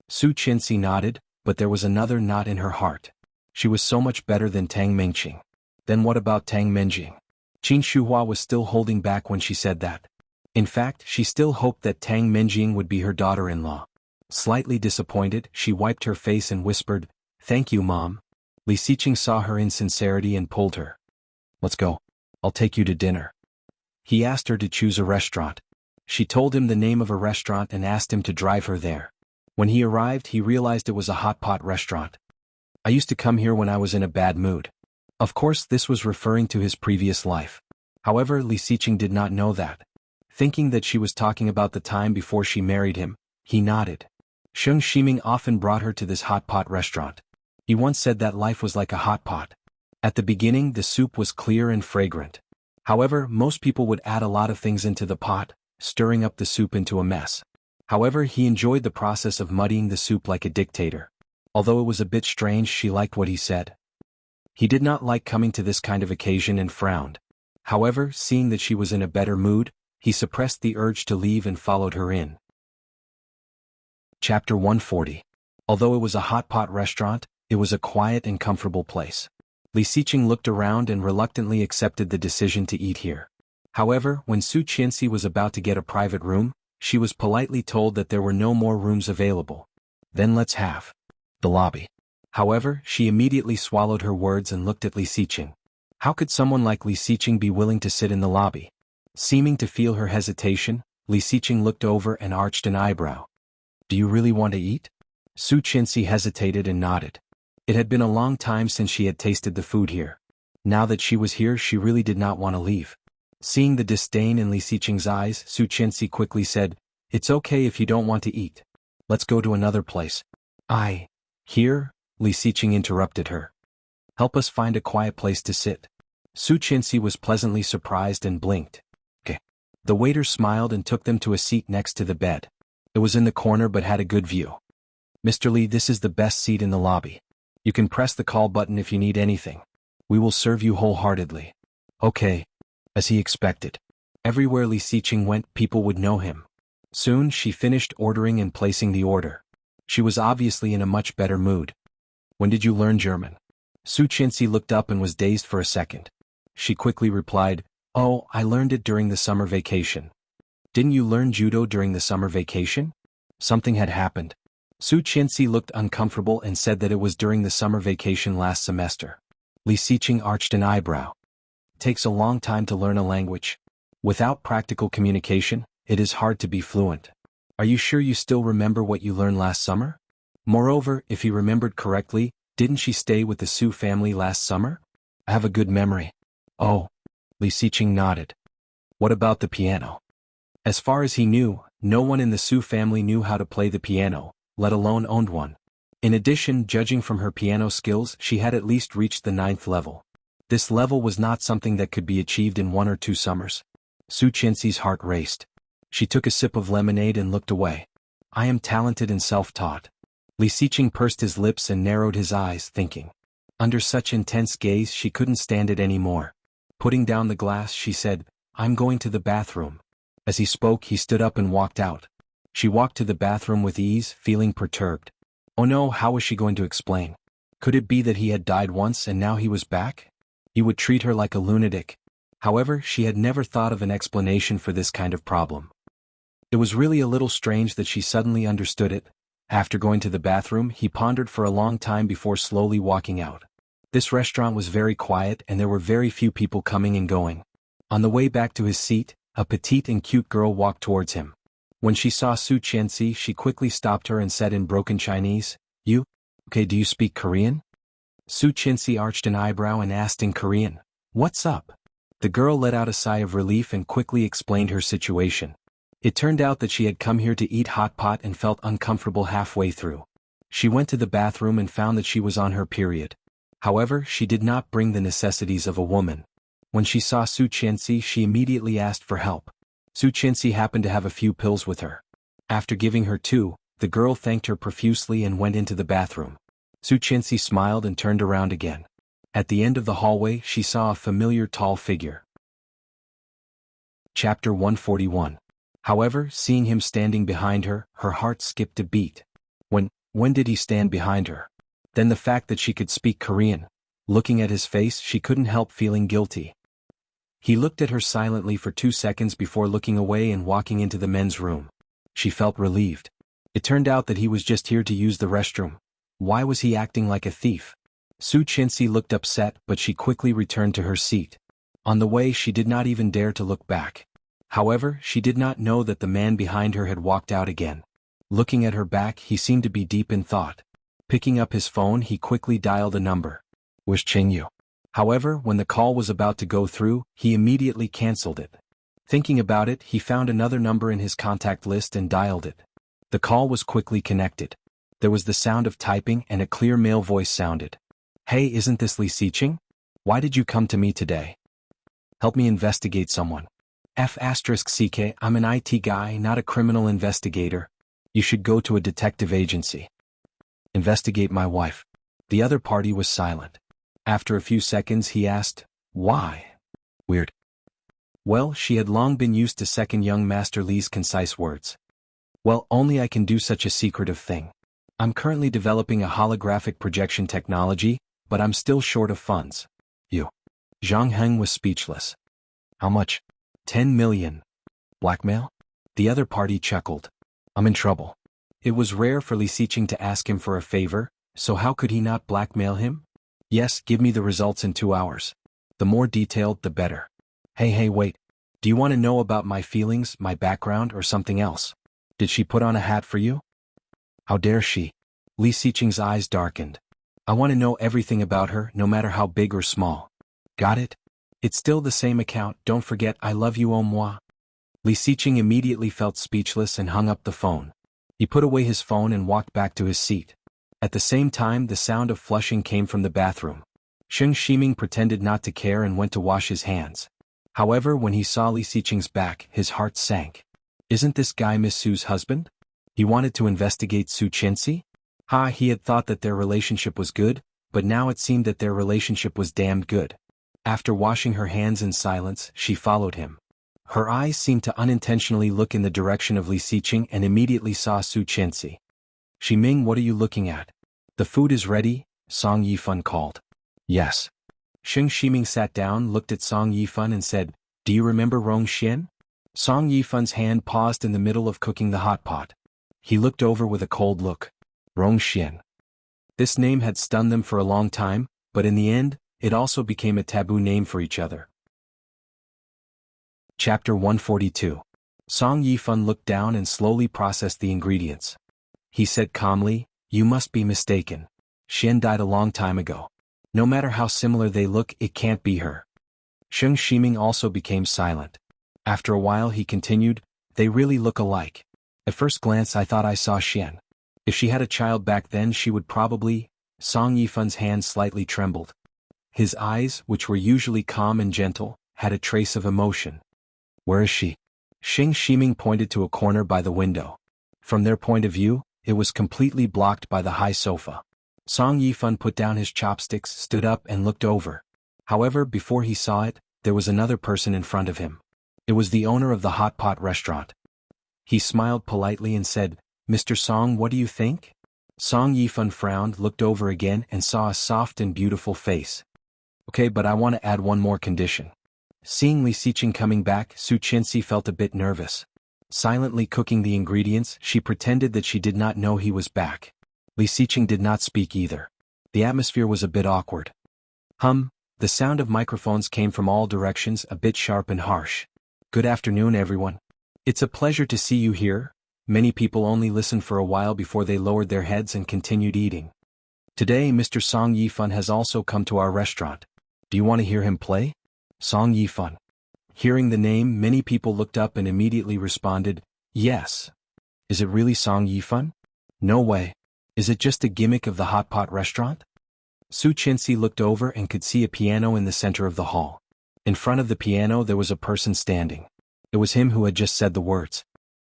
Su Qianxi nodded, but there was another knot in her heart. She was so much better than Tang Mingqing. Then what about Tang Mingqing? Qin Shuhua was still holding back when she said that. In fact, she still hoped that Tang Mingqing would be her daughter-in-law. Slightly disappointed, she wiped her face and whispered, Thank you, Mom. Li Xiqing saw her insincerity and pulled her. Let's go. I'll take you to dinner. He asked her to choose a restaurant. She told him the name of a restaurant and asked him to drive her there. When he arrived, he realized it was a hot pot restaurant. I used to come here when I was in a bad mood. Of course, this was referring to his previous life. However, Li Xiqing did not know that. Thinking that she was talking about the time before she married him, he nodded. Sheng Shiming often brought her to this hot pot restaurant. He once said that life was like a hot pot. At the beginning, the soup was clear and fragrant. However, most people would add a lot of things into the pot, stirring up the soup into a mess. However, he enjoyed the process of muddying the soup like a dictator. Although it was a bit strange, she liked what he said. He did not like coming to this kind of occasion and frowned. However, seeing that she was in a better mood, he suppressed the urge to leave and followed her in. Chapter 140. Although it was a hot pot restaurant, it was a quiet and comfortable place. Li Xiqing looked around and reluctantly accepted the decision to eat here. However, when Su Qianxi was about to get a private room, she was politely told that there were no more rooms available. Then let's have the lobby. However, she immediately swallowed her words and looked at Li Xiqing. How could someone like Li Xiqing be willing to sit in the lobby? Seeming to feel her hesitation, Li Xiqing looked over and arched an eyebrow. Do you really want to eat? Su Qianxi hesitated and nodded. It had been a long time since she had tasted the food here. Now that she was here, she really did not want to leave. Seeing the disdain in Li Xiqing's eyes, Su Qianxi quickly said, It's okay if you don't want to eat. Let's go to another place. Here? Li Xiqing interrupted her. Help us find a quiet place to sit. Su Qianxi was pleasantly surprised and blinked. Okay. The waiter smiled and took them to a seat next to the bed. It was in the corner but had a good view. Mr. Li, this is the best seat in the lobby. You can press the call button if you need anything. We will serve you wholeheartedly. Okay. As he expected. Everywhere Li Xiqing went, people would know him. Soon, she finished ordering and placing the order. She was obviously in a much better mood. When did you learn German? Su Qianxi looked up and was dazed for a second. She quickly replied, Oh, I learned it during the summer vacation. Didn't you learn judo during the summer vacation? Something had happened. Su Qianxi looked uncomfortable and said that it was during the summer vacation last semester. Li Xiqing arched an eyebrow. It takes a long time to learn a language. Without practical communication, it is hard to be fluent. Are you sure you still remember what you learned last summer? Moreover, if he remembered correctly, didn't she stay with the Su family last summer? I have a good memory. Oh. Li Xiqing nodded. What about the piano? As far as he knew, no one in the Su family knew how to play the piano, let alone owned one. In addition, judging from her piano skills, she had at least reached the 9th level. This level was not something that could be achieved in 1 or 2 summers. Su Qianxi's heart raced. She took a sip of lemonade and looked away. I am talented and self-taught. Li Xiqing pursed his lips and narrowed his eyes, thinking. Under such intense gaze she couldn't stand it anymore. Putting down the glass, she said, I'm going to the bathroom. As he spoke, he stood up and walked out. She walked to the bathroom with ease, feeling perturbed. Oh no, how was she going to explain? Could it be that he had died once and now he was back? He would treat her like a lunatic. However, she had never thought of an explanation for this kind of problem. It was really a little strange that she suddenly understood it. After going to the bathroom, he pondered for a long time before slowly walking out. This restaurant was very quiet and there were very few people coming and going. On the way back to his seat, a petite and cute girl walked towards him. When she saw Su Qianxi, she quickly stopped her and said in broken Chinese, You? Okay, do you speak Korean? Su Qianxi arched an eyebrow and asked in Korean, What's up? The girl let out a sigh of relief and quickly explained her situation. It turned out that she had come here to eat hot pot and felt uncomfortable halfway through. She went to the bathroom and found that she was on her period. However, she did not bring the necessities of a woman. When she saw Su Qianxi, she immediately asked for help. Su Qianxi happened to have a few pills with her. After giving her 2, the girl thanked her profusely and went into the bathroom. Su Qianxi smiled and turned around again. At the end of the hallway, she saw a familiar tall figure. Chapter 141. However, seeing him standing behind her, her heart skipped a beat. When did he stand behind her? Then the fact that she could speak Korean. Looking at his face, she couldn't help feeling guilty. He looked at her silently for 2 seconds before looking away and walking into the men's room. She felt relieved. It turned out that he was just here to use the restroom. Why was he acting like a thief? Su Qianxi looked upset, but she quickly returned to her seat. On the way, she did not even dare to look back. However, she did not know that the man behind her had walked out again. Looking at her back, he seemed to be deep in thought. Picking up his phone, he quickly dialed a number. Was Qingyu. However, when the call was about to go through, he immediately cancelled it. Thinking about it, he found another number in his contact list and dialed it. The call was quickly connected. There was the sound of typing and a clear male voice sounded. Hey, isn't this Li Xiqing? Why did you come to me today? Help me investigate someone. F***CK, I'm an IT guy, not a criminal investigator. You should go to a detective agency. Investigate my wife. The other party was silent. After a few seconds he asked, Why? Weird. Well, she had long been used to second young Master Li's concise words. Well, only I can do such a secretive thing. I'm currently developing a holographic projection technology, but I'm still short of funds. You. Zhang Heng was speechless. How much? 10 million. Blackmail? The other party chuckled. I'm in trouble. It was rare for Li Xiqing to ask him for a favor, so how could he not blackmail him? Yes, give me the results in 2 hours. The more detailed, the better. Hey, wait. Do you want to know about my feelings, my background, or something else? Did she put on a hat for you? How dare she? Li Xiqing's eyes darkened. I want to know everything about her, no matter how big or small. Got it? It's still the same account, don't forget I love you au moi. Li Xiqing immediately felt speechless and hung up the phone. He put away his phone and walked back to his seat. At the same time, the sound of flushing came from the bathroom. Sheng Shiming pretended not to care and went to wash his hands. However, when he saw Li Xiqing's back, his heart sank. Isn't this guy Miss Su's husband? He wanted to investigate Su Qianxi? He had thought that their relationship was good, but now it seemed that their relationship was damned good. After washing her hands in silence, she followed him. Her eyes seemed to unintentionally look in the direction of Li Xiqing and immediately saw Su Qianxi. Ximing, what are you looking at? The food is ready, Song Yifan called. Yes. Sheng Shiming sat down, looked at Song Yifan and said, Do you remember Rong Xian? Song Yifan's hand paused in the middle of cooking the hot pot. He looked over with a cold look. Rong Xian. This name had stunned them for a long time, but in the end, it also became a taboo name for each other. Chapter 142. Song Yifan looked down and slowly processed the ingredients. He said calmly, You must be mistaken. Xian died a long time ago. No matter how similar they look, it can't be her. Sheng Shiming also became silent. After a while he continued, They really look alike. At first glance I thought I saw Xian. If she had a child back then she would probably... Song Yifun's hand slightly trembled. His eyes, which were usually calm and gentle, had a trace of emotion. Where is she? Xing Shiming pointed to a corner by the window. From their point of view, it was completely blocked by the high sofa. Song Yifun put down his chopsticks, stood up and looked over. However, before he saw it, there was another person in front of him. It was the owner of the hot pot restaurant. He smiled politely and said, "Mr. Song, what do you think?" Song Yifun frowned, looked over again and saw a soft and beautiful face. "Okay, but I want to add one more condition." Seeing Li Xiqing coming back, Su Qinxi felt a bit nervous. Silently cooking the ingredients, she pretended that she did not know he was back. Li Xiqing did not speak either. The atmosphere was a bit awkward. The sound of microphones came from all directions, a bit sharp and harsh. "Good afternoon, everyone. It's a pleasure to see you here." Many people only listened for a while before they lowered their heads and continued eating. "Today Mr. Song Yifun has also come to our restaurant. Do you want to hear him play?" Song Yifun. Hearing the name, many people looked up and immediately responded, "Yes." "Is it really Song Yifun?" "No way. Is it just a gimmick of the hot pot restaurant?" Su Qinxi looked over and could see a piano in the center of the hall. In front of the piano there was a person standing. It was him who had just said the words.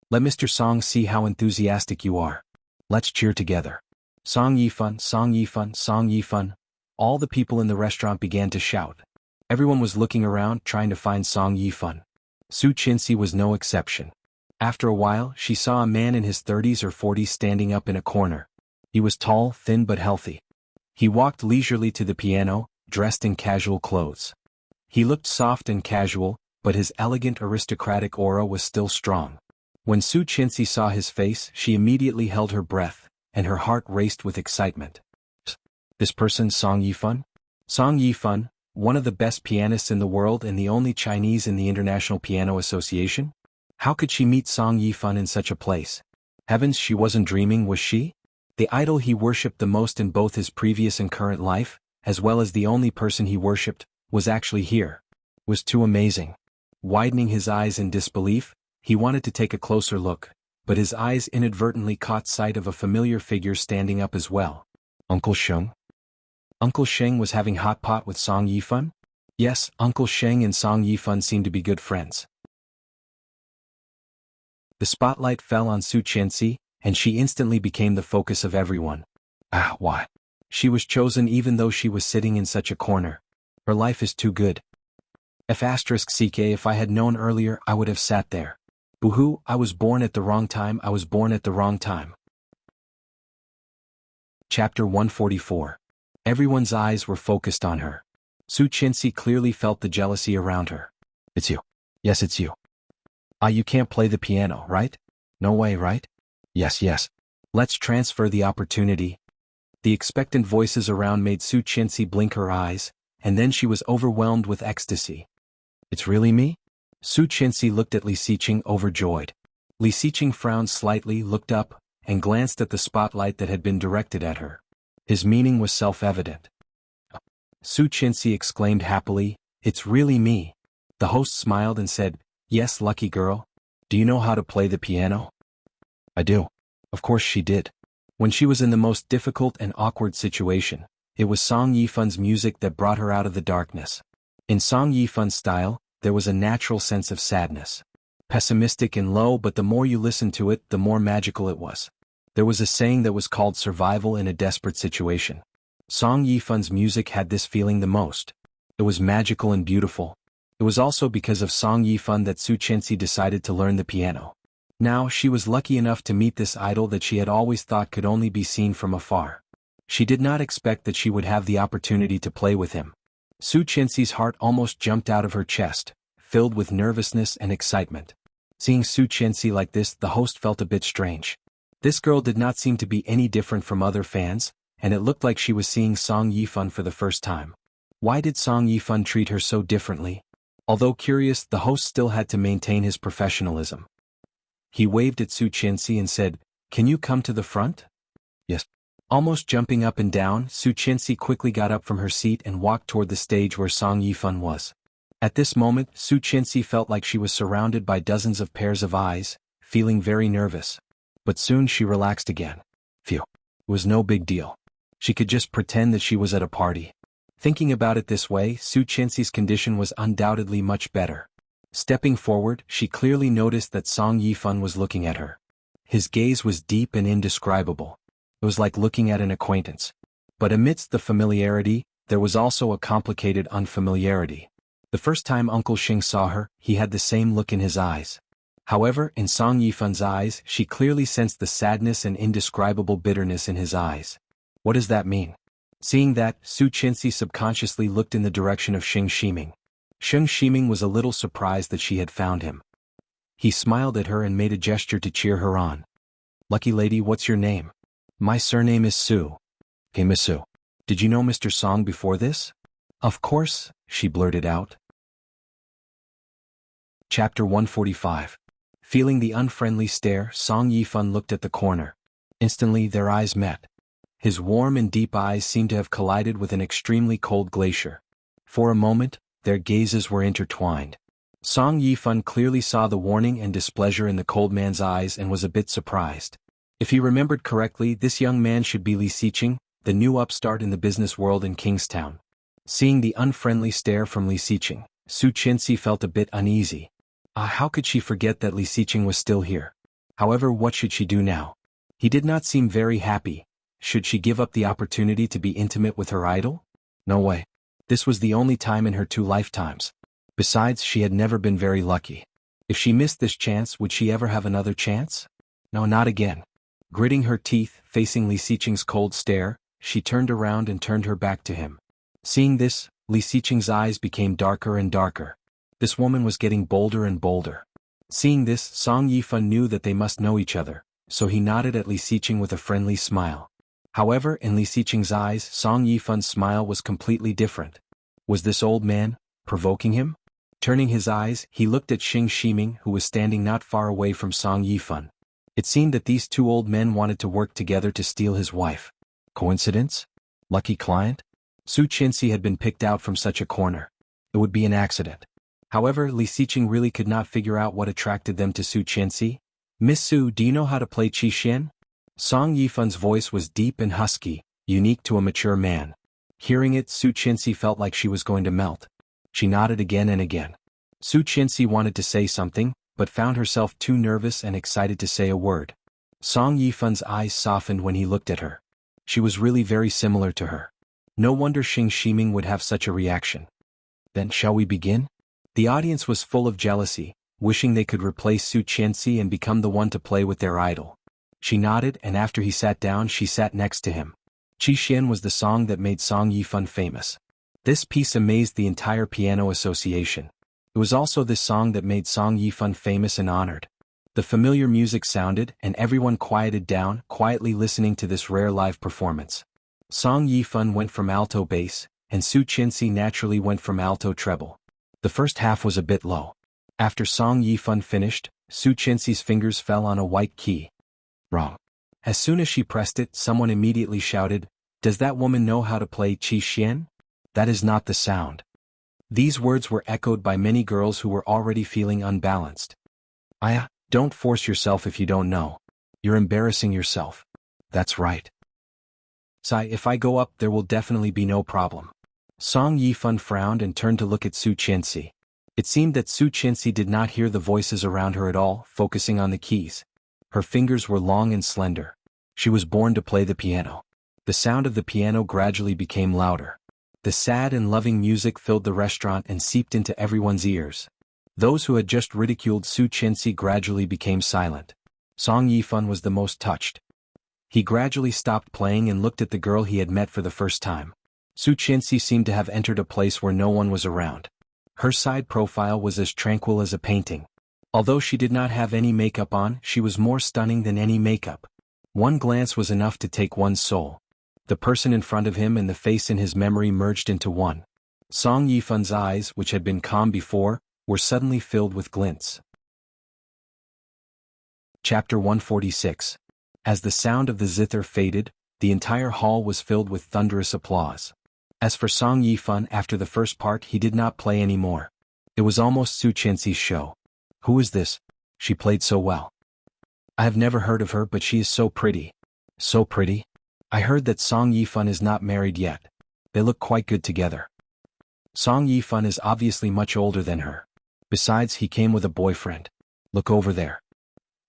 "Let Mr. Song see how enthusiastic you are. Let's cheer together. Song Yifun, Song Yifun, Song Yifun." All the people in the restaurant began to shout. Everyone was looking around, trying to find Song Yifun. Su Qinxi was no exception. After a while, she saw a man in his 30s or 40s standing up in a corner. He was tall, thin but healthy. He walked leisurely to the piano, dressed in casual clothes. He looked soft and casual, but his elegant aristocratic aura was still strong. When Su Qinxi saw his face, she immediately held her breath, and her heart raced with excitement. This person Song Yifun? Song Yifun, one of the best pianists in the world and the only Chinese in the International Piano Association? How could she meet Song Yifun in such a place? Heavens, she wasn't dreaming, was she? The idol he worshipped the most in both his previous and current life, as well as the only person he worshipped, was actually here. It was too amazing. Widening his eyes in disbelief, he wanted to take a closer look, but his eyes inadvertently caught sight of a familiar figure standing up as well. Uncle Sheng? Uncle Sheng was having hot pot with Song Yifun? Yes, Uncle Sheng and Song Yifun seemed to be good friends. The spotlight fell on Su Qinxi, and she instantly became the focus of everyone. Why? She was chosen even though she was sitting in such a corner. Her life is too good. If I had known earlier, I would have sat there. Boo-hoo, I was born at the wrong time, I was born at the wrong time. Chapter 144. Everyone's eyes were focused on her. Su Qinxi clearly felt the jealousy around her. "It's you." "Yes, it's you." You can't play the piano, right?" "No way, right?" Yes. "Let's transfer the opportunity." The expectant voices around made Su Qinxi blink her eyes, and then she was overwhelmed with ecstasy. "It's really me?" Su Qinxi looked at Li Xiqing overjoyed. Li Xiqing frowned slightly, looked up, and glanced at the spotlight that had been directed at her. His meaning was self-evident. Su Qinxi exclaimed happily, "It's really me." The host smiled and said, "Yes, lucky girl. Do you know how to play the piano?" "I do." Of course she did. When she was in the most difficult and awkward situation, it was Song Yifun's music that brought her out of the darkness. In Song Yifun's style, there was a natural sense of sadness. Pessimistic and low, but the more you listened to it, the more magical it was. There was a saying that was called survival in a desperate situation. Song Yifun's music had this feeling the most. It was magical and beautiful. It was also because of Song Yifun that Su Qinxi decided to learn the piano. Now, she was lucky enough to meet this idol that she had always thought could only be seen from afar. She did not expect that she would have the opportunity to play with him. Su Qinxi's heart almost jumped out of her chest, filled with nervousness and excitement. Seeing Su Qinxi like this, the host felt a bit strange. This girl did not seem to be any different from other fans, and it looked like she was seeing Song Yifun for the first time. Why did Song Yifun treat her so differently? Although curious, the host still had to maintain his professionalism. He waved at Su Qinxi and said, "Can you come to the front?" "Yes." Almost jumping up and down, Su Qinxi quickly got up from her seat and walked toward the stage where Song Yifun was. At this moment, Su Qianxi felt like she was surrounded by dozens of pairs of eyes, feeling very nervous. But soon she relaxed again. Phew. It was no big deal. She could just pretend that she was at a party. Thinking about it this way, Su Qianxi's condition was undoubtedly much better. Stepping forward, she clearly noticed that Song Yifan was looking at her. His gaze was deep and indescribable. It was like looking at an acquaintance. But amidst the familiarity, there was also a complicated unfamiliarity. The first time Uncle Xing saw her, he had the same look in his eyes. However, in Song Yifan's eyes, she clearly sensed the sadness and indescribable bitterness in his eyes. What does that mean? Seeing that, Su Qianxi subconsciously looked in the direction of Xing Shiming. Xing Shiming was a little surprised that she had found him. He smiled at her and made a gesture to cheer her on. "Lucky lady, what's your name?" "My surname is Su." "Hey, Miss Su. Did you know Mr. Song before this?" "Of course," she blurted out. Chapter 145. Feeling the unfriendly stare, Song Yifan looked at the corner. Instantly their eyes met. His warm and deep eyes seemed to have collided with an extremely cold glacier. For a moment, their gazes were intertwined. Song Yifan clearly saw the warning and displeasure in the cold man's eyes and was a bit surprised. If he remembered correctly, this young man should be Li Xiqing, the new upstart in the business world in Kingstown. Seeing the unfriendly stare from Li Xiqing, Su Qianxi felt a bit uneasy. How could she forget that Li Xiqing was still here? However, what should she do now? He did not seem very happy. Should she give up the opportunity to be intimate with her idol? No way. This was the only time in her 2 lifetimes. Besides, she had never been very lucky. If she missed this chance, would she ever have another chance? No, not again. Gritting her teeth, facing Li Xiqing's cold stare, she turned around and turned her back to him. Seeing this, Li Xiqing's eyes became darker and darker. This woman was getting bolder and bolder. Seeing this, Song Yifan knew that they must know each other, so he nodded at Li Xiqing with a friendly smile. However, in Li Xiqing's eyes, Song Yifan's smile was completely different. Was this old man provoking him? Turning his eyes, he looked at Xing Shiming, who was standing not far away from Song Yifan. It seemed that these 2 old men wanted to work together to steal his wife. Coincidence? Lucky client? Su Qianxi had been picked out from such a corner. It would be an accident. However, Li Xiqing really could not figure out what attracted them to Su Qianxi. "Miss Su, do you know how to play Qi Xian?" Song Yifan's voice was deep and husky, unique to a mature man. Hearing it, Su Qianxi felt like she was going to melt. She nodded again and again. Su Qianxi wanted to say something, but found herself too nervous and excited to say a word. Song Yifan's eyes softened when he looked at her. She was really very similar to her. No wonder Xing Shiming would have such a reaction. "Then shall we begin?" The audience was full of jealousy, wishing they could replace Su Qianxi and become the one to play with their idol. She nodded, and after he sat down, she sat next to him. Qi Xian was the song that made Song Yifan famous. This piece amazed the entire piano association. It was also this song that made Song Yifan famous and honored. The familiar music sounded, and everyone quieted down, quietly listening to this rare live performance. Song Yifan went from alto bass, and Su Qianxi naturally went from alto treble. The first half was a bit low. After Song Yifan finished, Su Qianxi's fingers fell on a white key. Wrong. As soon as she pressed it, someone immediately shouted, "Does that woman know how to play Qi Xian? That is not the sound." These words were echoed by many girls who were already feeling unbalanced. Don't force yourself if you don't know. You're embarrassing yourself. That's right. Sai, if I go up, there will definitely be no problem. Song Yifan frowned and turned to look at Su Qianxi. It seemed that Su Qianxi did not hear the voices around her at all, focusing on the keys. Her fingers were long and slender. She was born to play the piano. The sound of the piano gradually became louder. The sad and loving music filled the restaurant and seeped into everyone's ears. Those who had just ridiculed Su Qianxi gradually became silent. Song Yifan was the most touched. He gradually stopped playing and looked at the girl he had met for the first time. Su Qianxi seemed to have entered a place where no one was around. Her side profile was as tranquil as a painting. Although she did not have any makeup on, she was more stunning than any makeup. One glance was enough to take one's soul. The person in front of him and the face in his memory merged into one. Song Yifan's eyes, which had been calm before, were suddenly filled with glints. Chapter 146. As the sound of the zither faded, the entire hall was filled with thunderous applause. As for Song Yifan, after the first part he did not play anymore. It was almost Su Chenxi's show. Who is this? She played so well. I have never heard of her, but she is so pretty. So pretty? I heard that Song Yifan is not married yet. They look quite good together. Song Yifan is obviously much older than her. Besides, he came with a boyfriend. Look over there.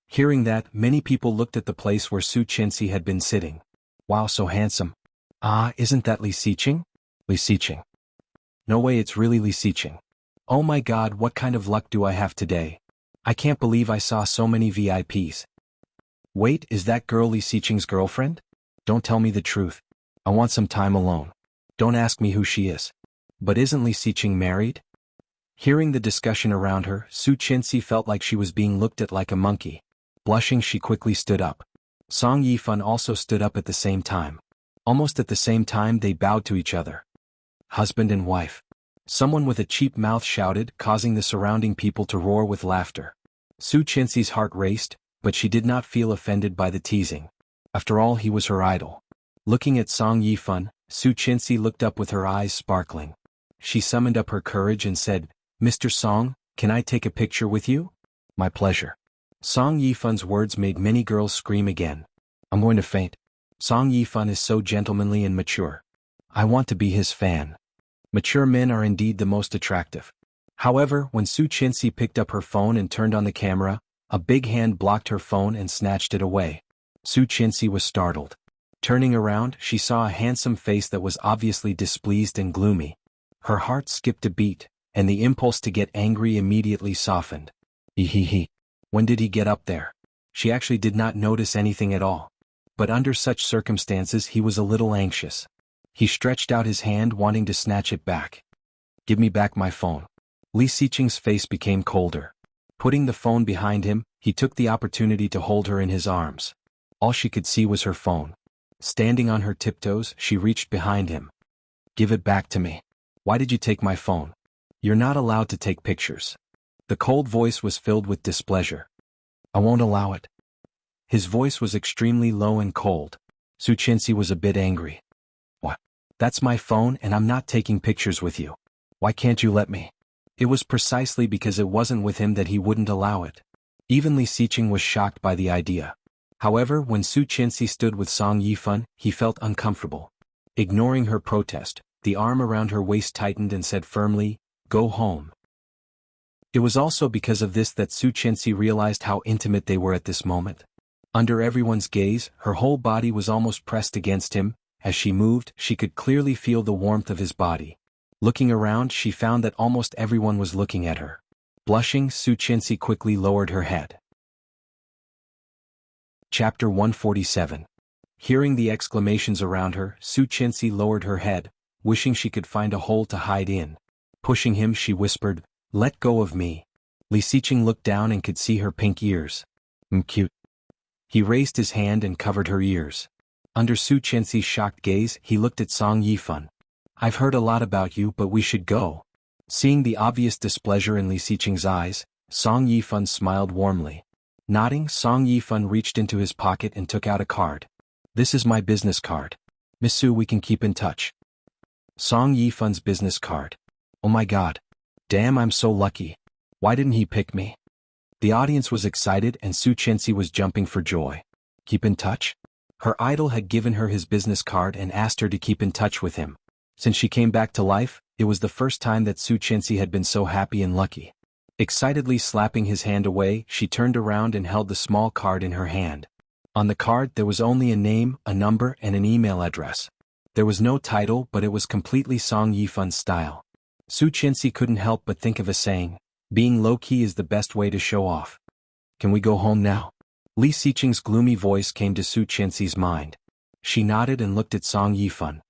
Hearing that, many people looked at the place where Su Chenxi had been sitting. Wow, so handsome. Ah, isn't that Li Xiqing? Li Xiqing. No way, it's really Li Xiqing. Oh my god, what kind of luck do I have today? I can't believe I saw so many VIPs. Wait, is that girl Li Xiqing's girlfriend? Don't tell me the truth. I want some time alone. Don't ask me who she is. But isn't Li Xiqing married? Hearing the discussion around her, Su Chenxi felt like she was being looked at like a monkey. Blushing, she quickly stood up. Song Yifan also stood up at the same time. Almost at the same time, they bowed to each other. Husband and wife. Someone with a cheap mouth shouted, causing the surrounding people to roar with laughter. Su Chenxi's heart raced, but she did not feel offended by the teasing. After all, he was her idol. Looking at Song Yifan, Su Chenxi looked up with her eyes sparkling. She summoned up her courage and said, Mr. Song, can I take a picture with you? My pleasure. Song Yifan's words made many girls scream again. I'm going to faint. Song Yifan is so gentlemanly and mature. I want to be his fan. Mature men are indeed the most attractive. However, when Su Chenxi picked up her phone and turned on the camera, a big hand blocked her phone and snatched it away. Su Chenxi was startled. Turning around, she saw a handsome face that was obviously displeased and gloomy. Her heart skipped a beat, and the impulse to get angry immediately softened. Hehehe. When did he get up there? She actually did not notice anything at all. But under such circumstances he was a little anxious. He stretched out his hand wanting to snatch it back. Give me back my phone. Li Xiqing's face became colder. Putting the phone behind him, he took the opportunity to hold her in his arms. All she could see was her phone. Standing on her tiptoes, she reached behind him. Give it back to me. Why did you take my phone? You're not allowed to take pictures. The cold voice was filled with displeasure. I won't allow it. His voice was extremely low and cold. Su Chenxi was a bit angry. What? That's my phone and I'm not taking pictures with you. Why can't you let me? It was precisely because it wasn't with him that he wouldn't allow it. Even Li Xiqing was shocked by the idea. However, when Su Chenxi stood with Song Yifan, he felt uncomfortable. Ignoring her protest, the arm around her waist tightened and said firmly, Go home. It was also because of this that Su Chenxi realized how intimate they were at this moment. Under everyone's gaze, her whole body was almost pressed against him. As she moved, she could clearly feel the warmth of his body. Looking around, she found that almost everyone was looking at her. Blushing, Su Chenxi quickly lowered her head. Chapter 147. Hearing the exclamations around her, Su Chenxi lowered her head, wishing she could find a hole to hide in. Pushing him, she whispered, Let go of me. Li Xiqing looked down and could see her pink ears. Cute. He raised his hand and covered her ears. Under Su Chenxi's shocked gaze, he looked at Song Yifan. I've heard a lot about you, but we should go. Seeing the obvious displeasure in Li Xiqing's eyes, Song Yifan smiled warmly. Nodding, Song Yifan reached into his pocket and took out a card. This is my business card. Miss Su, we can keep in touch. Song Yifan's business card. Oh my god. Damn, I'm so lucky. Why didn't he pick me? The audience was excited and Su Chenxi was jumping for joy. Keep in touch? Her idol had given her his business card and asked her to keep in touch with him. Since she came back to life, it was the first time that Su Chenxi had been so happy and lucky. Excitedly slapping his hand away, she turned around and held the small card in her hand. On the card there was only a name, a number, and an email address. There was no title, but it was completely Song Yifan's style. Su Chenxi couldn't help but think of a saying, being low-key is the best way to show off. Can we go home now? Li Xiqing's gloomy voice came to Su Chenxi's mind. She nodded and looked at Song Yifan.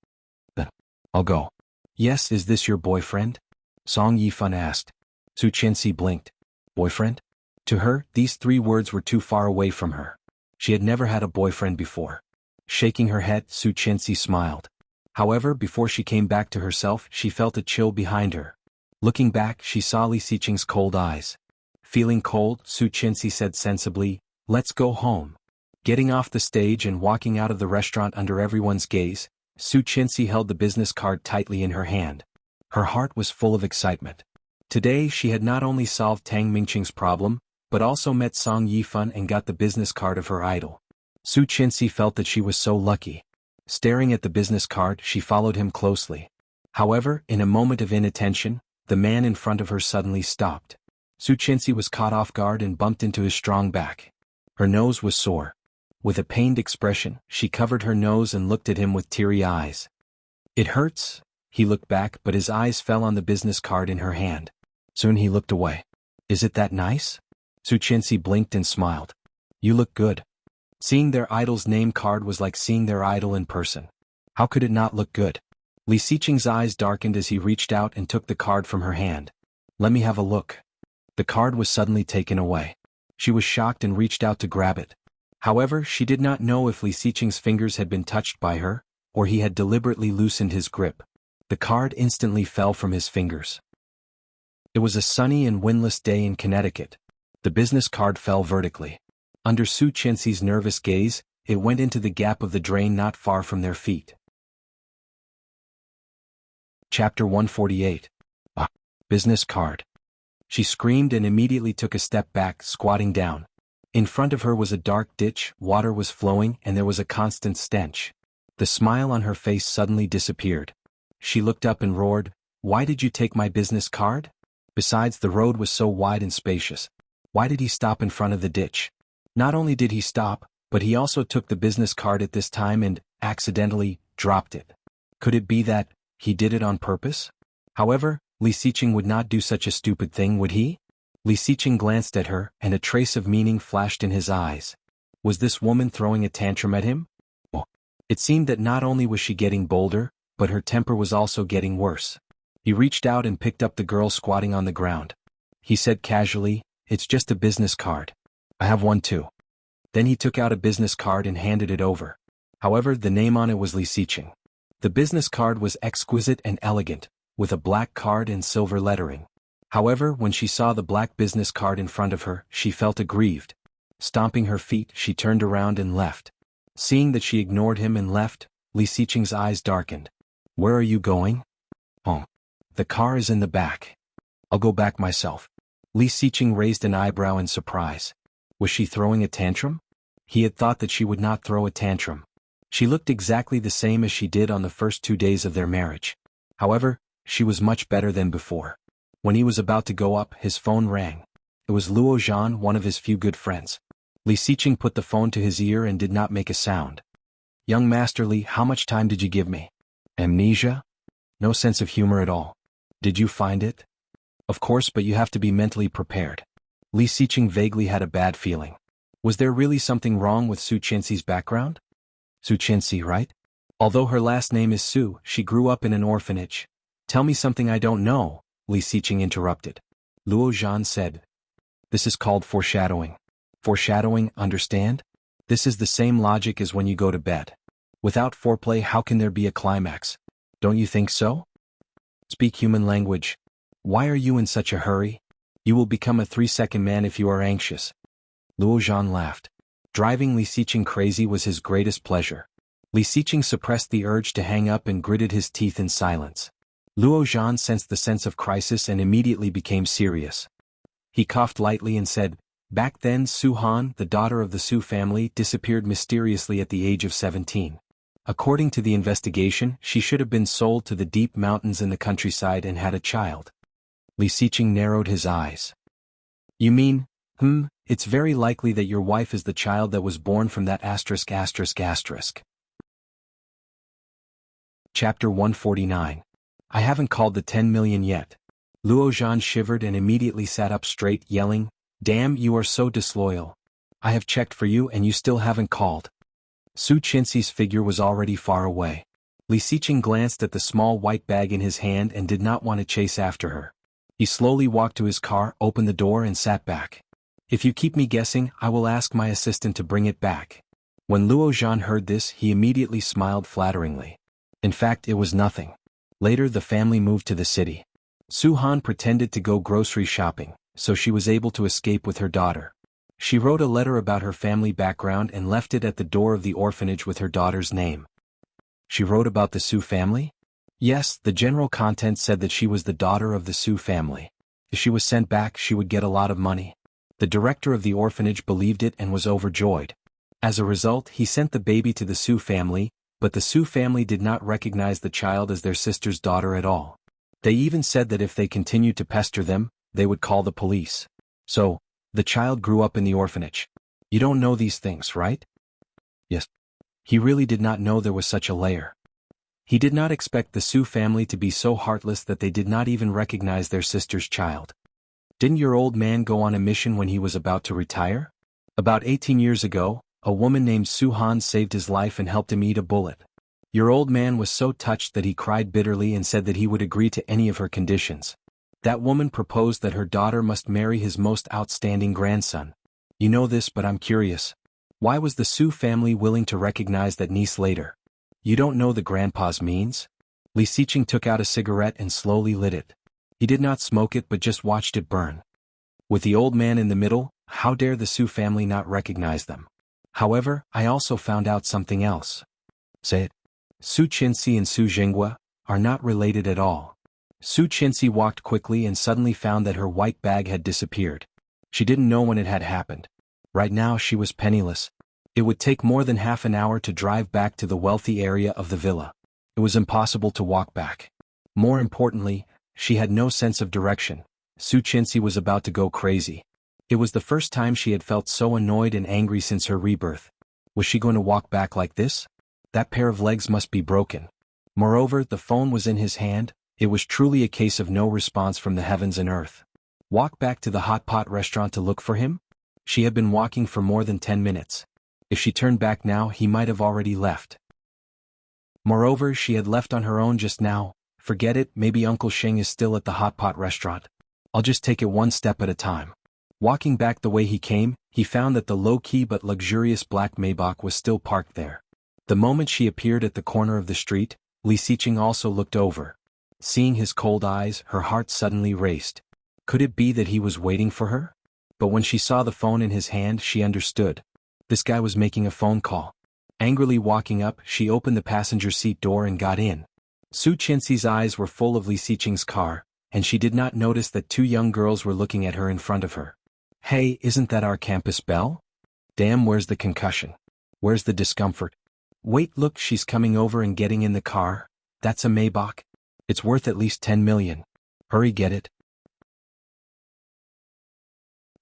I'll go. Yes, is this your boyfriend? Song Yifan asked. Su Chenxi blinked. Boyfriend? To her, these three words were too far away from her. She had never had a boyfriend before. Shaking her head, Su Chenxi smiled. However, before she came back to herself, she felt a chill behind her. Looking back, she saw Li Xiqing's cold eyes. Feeling cold, Su Chenxi said sensibly, Let's go home. Getting off the stage and walking out of the restaurant under everyone's gaze, Su Chenxi held the business card tightly in her hand. Her heart was full of excitement. Today she had not only solved Tang Mingqing's problem, but also met Song Yifan and got the business card of her idol. Su Qinxi felt that she was so lucky. Staring at the business card, she followed him closely. However, in a moment of inattention, the man in front of her suddenly stopped. Su Qinxi was caught off guard and bumped into his strong back. Her nose was sore. With a pained expression, she covered her nose and looked at him with teary eyes. "It hurts?" He looked back, but his eyes fell on the business card in her hand. Soon he looked away. "Is it that nice?" Su Qinxi blinked and smiled. "You look good." Seeing their idol's name card was like seeing their idol in person. How could it not look good? Li Xiqing's eyes darkened as he reached out and took the card from her hand. "Let me have a look." The card was suddenly taken away. She was shocked and reached out to grab it. However, she did not know if Li Xiqing's fingers had been touched by her, or he had deliberately loosened his grip. The card instantly fell from his fingers. It was a sunny and windless day in Connecticut. The business card fell vertically. Under Su Qinxi's nervous gaze, it went into the gap of the drain not far from their feet. Chapter 148. Ah! Business card. She screamed and immediately took a step back, squatting down. In front of her was a dark ditch, water was flowing, and there was a constant stench. The smile on her face suddenly disappeared. She looked up and roared, "Why did you take my business card?" Besides, the road was so wide and spacious. Why did he stop in front of the ditch? Not only did he stop, but he also took the business card at this time and, accidentally, dropped it. Could it be that he did it on purpose? However, Li Xiqing would not do such a stupid thing, would he? Li Xiqing glanced at her, and a trace of meaning flashed in his eyes. Was this woman throwing a tantrum at him? Oh. It seemed that not only was she getting bolder, but her temper was also getting worse. He reached out and picked up the girl squatting on the ground. He said casually, "It's just a business card. I have one too." Then he took out a business card and handed it over. However, the name on it was Li Xiqing. The business card was exquisite and elegant, with a black card and silver lettering. However, when she saw the black business card in front of her, she felt aggrieved. Stomping her feet, she turned around and left. Seeing that she ignored him and left, Li Xiqing's eyes darkened. "Where are you going?" "Home. The car is in the back. I'll go back myself." Li Xiqing raised an eyebrow in surprise. Was she throwing a tantrum? He had thought that she would not throw a tantrum. She looked exactly the same as she did on the first 2 days of their marriage. However, she was much better than before. When he was about to go up, his phone rang. It was Luo Zhan, one of his few good friends. Li Xiqing put the phone to his ear and did not make a sound. "Young Master Li, how much time did you give me?" "Amnesia? No sense of humor at all. Did you find it?" "Of course, but you have to be mentally prepared." Li Xiqing vaguely had a bad feeling. Was there really something wrong with Su Qinxi's background? Su Qinxi, right? Although her last name is Su, she grew up in an orphanage. "Tell me something I don't know," Li Xiqing interrupted. Luo Zhan said. "This is called foreshadowing." "Foreshadowing, understand? This is the same logic as when you go to bed. Without foreplay, how can there be a climax? Don't you think so? Speak human language. Why are you in such a hurry? You will become a 3-second man if you are anxious." Luo Zhan laughed. Driving Li Xiqing crazy was his greatest pleasure. Li Xiqing suppressed the urge to hang up and gritted his teeth in silence. Luo Zhan sensed the sense of crisis and immediately became serious. He coughed lightly and said, "Back then Su Han, the daughter of the Su family, disappeared mysteriously at the age of 17. According to the investigation, she should have been sold to the deep mountains in the countryside and had a child." Li Xiqing narrowed his eyes. "You mean, it's very likely that your wife is the child that was born from that ****. Chapter 149. I haven't called the 10 million yet. Luo Zhan shivered and immediately sat up straight, yelling, "Damn, you are so disloyal. I have checked for you and you still haven't called." Su Qinxi's figure was already far away. Li Xiqing glanced at the small white bag in his hand and did not want to chase after her. He slowly walked to his car, opened the door and sat back. "If you keep me guessing, I will ask my assistant to bring it back." When Luo Zhan heard this, he immediately smiled flatteringly. In fact, it was nothing. Later the family moved to the city. Su Han pretended to go grocery shopping, so she was able to escape with her daughter. She wrote a letter about her family background and left it at the door of the orphanage with her daughter's name. She wrote about the Su family? Yes, the general content said that she was the daughter of the Su family. If she was sent back, she would get a lot of money. The director of the orphanage believed it and was overjoyed. As a result, he sent the baby to the Sue family, but the Sue family did not recognize the child as their sister's daughter at all. They even said that if they continued to pester them, they would call the police. So, the child grew up in the orphanage. You don't know these things, right? Yes. He really did not know there was such a layer. He did not expect the Sue family to be so heartless that they did not even recognize their sister's child. Didn't your old man go on a mission when he was about to retire? About 18 years ago, a woman named Sue Han saved his life and helped him eat a bullet. Your old man was so touched that he cried bitterly and said that he would agree to any of her conditions. That woman proposed that her daughter must marry his most outstanding grandson. You know this, but I'm curious. Why was the Sue family willing to recognize that niece later? You don't know the grandpa's means? Li Xiqing took out a cigarette and slowly lit it. He did not smoke it but just watched it burn. With the old man in the middle, how dare the Sue family not recognize them? However, I also found out something else. Say it. Su Qinxi and Su Jinghua are not related at all. Su Qinxi walked quickly and suddenly found that her white bag had disappeared. She didn't know when it had happened. Right now she was penniless. It would take more than half an hour to drive back to the wealthy area of the villa. It was impossible to walk back. More importantly, she had no sense of direction. Su Qinxi was about to go crazy. It was the first time she had felt so annoyed and angry since her rebirth. Was she going to walk back like this? That pair of legs must be broken. Moreover, the phone was in his hand. It was truly a case of no response from the heavens and earth. Walk back to the hot pot restaurant to look for him? She had been walking for more than 10 minutes. If she turned back now, he might have already left. Moreover, she had left on her own just now. Forget it, maybe Uncle Sheng is still at the hot pot restaurant. I'll just take it one step at a time. Walking back the way he came, he found that the low-key but luxurious black Maybach was still parked there. The moment she appeared at the corner of the street, Li Xiqing also looked over. Seeing his cold eyes, her heart suddenly raced. Could it be that he was waiting for her? But when she saw the phone in his hand, she understood. This guy was making a phone call. Angrily walking up, she opened the passenger seat door and got in. Su Qinxi's eyes were full of Li Xiqing's car, and she did not notice that two young girls were looking at her in front of her. Hey, isn't that our campus belle? Damn, where's the concussion? Where's the discomfort? Wait, look, she's coming over and getting in the car. That's a Maybach. It's worth at least 10 million. Hurry, get it.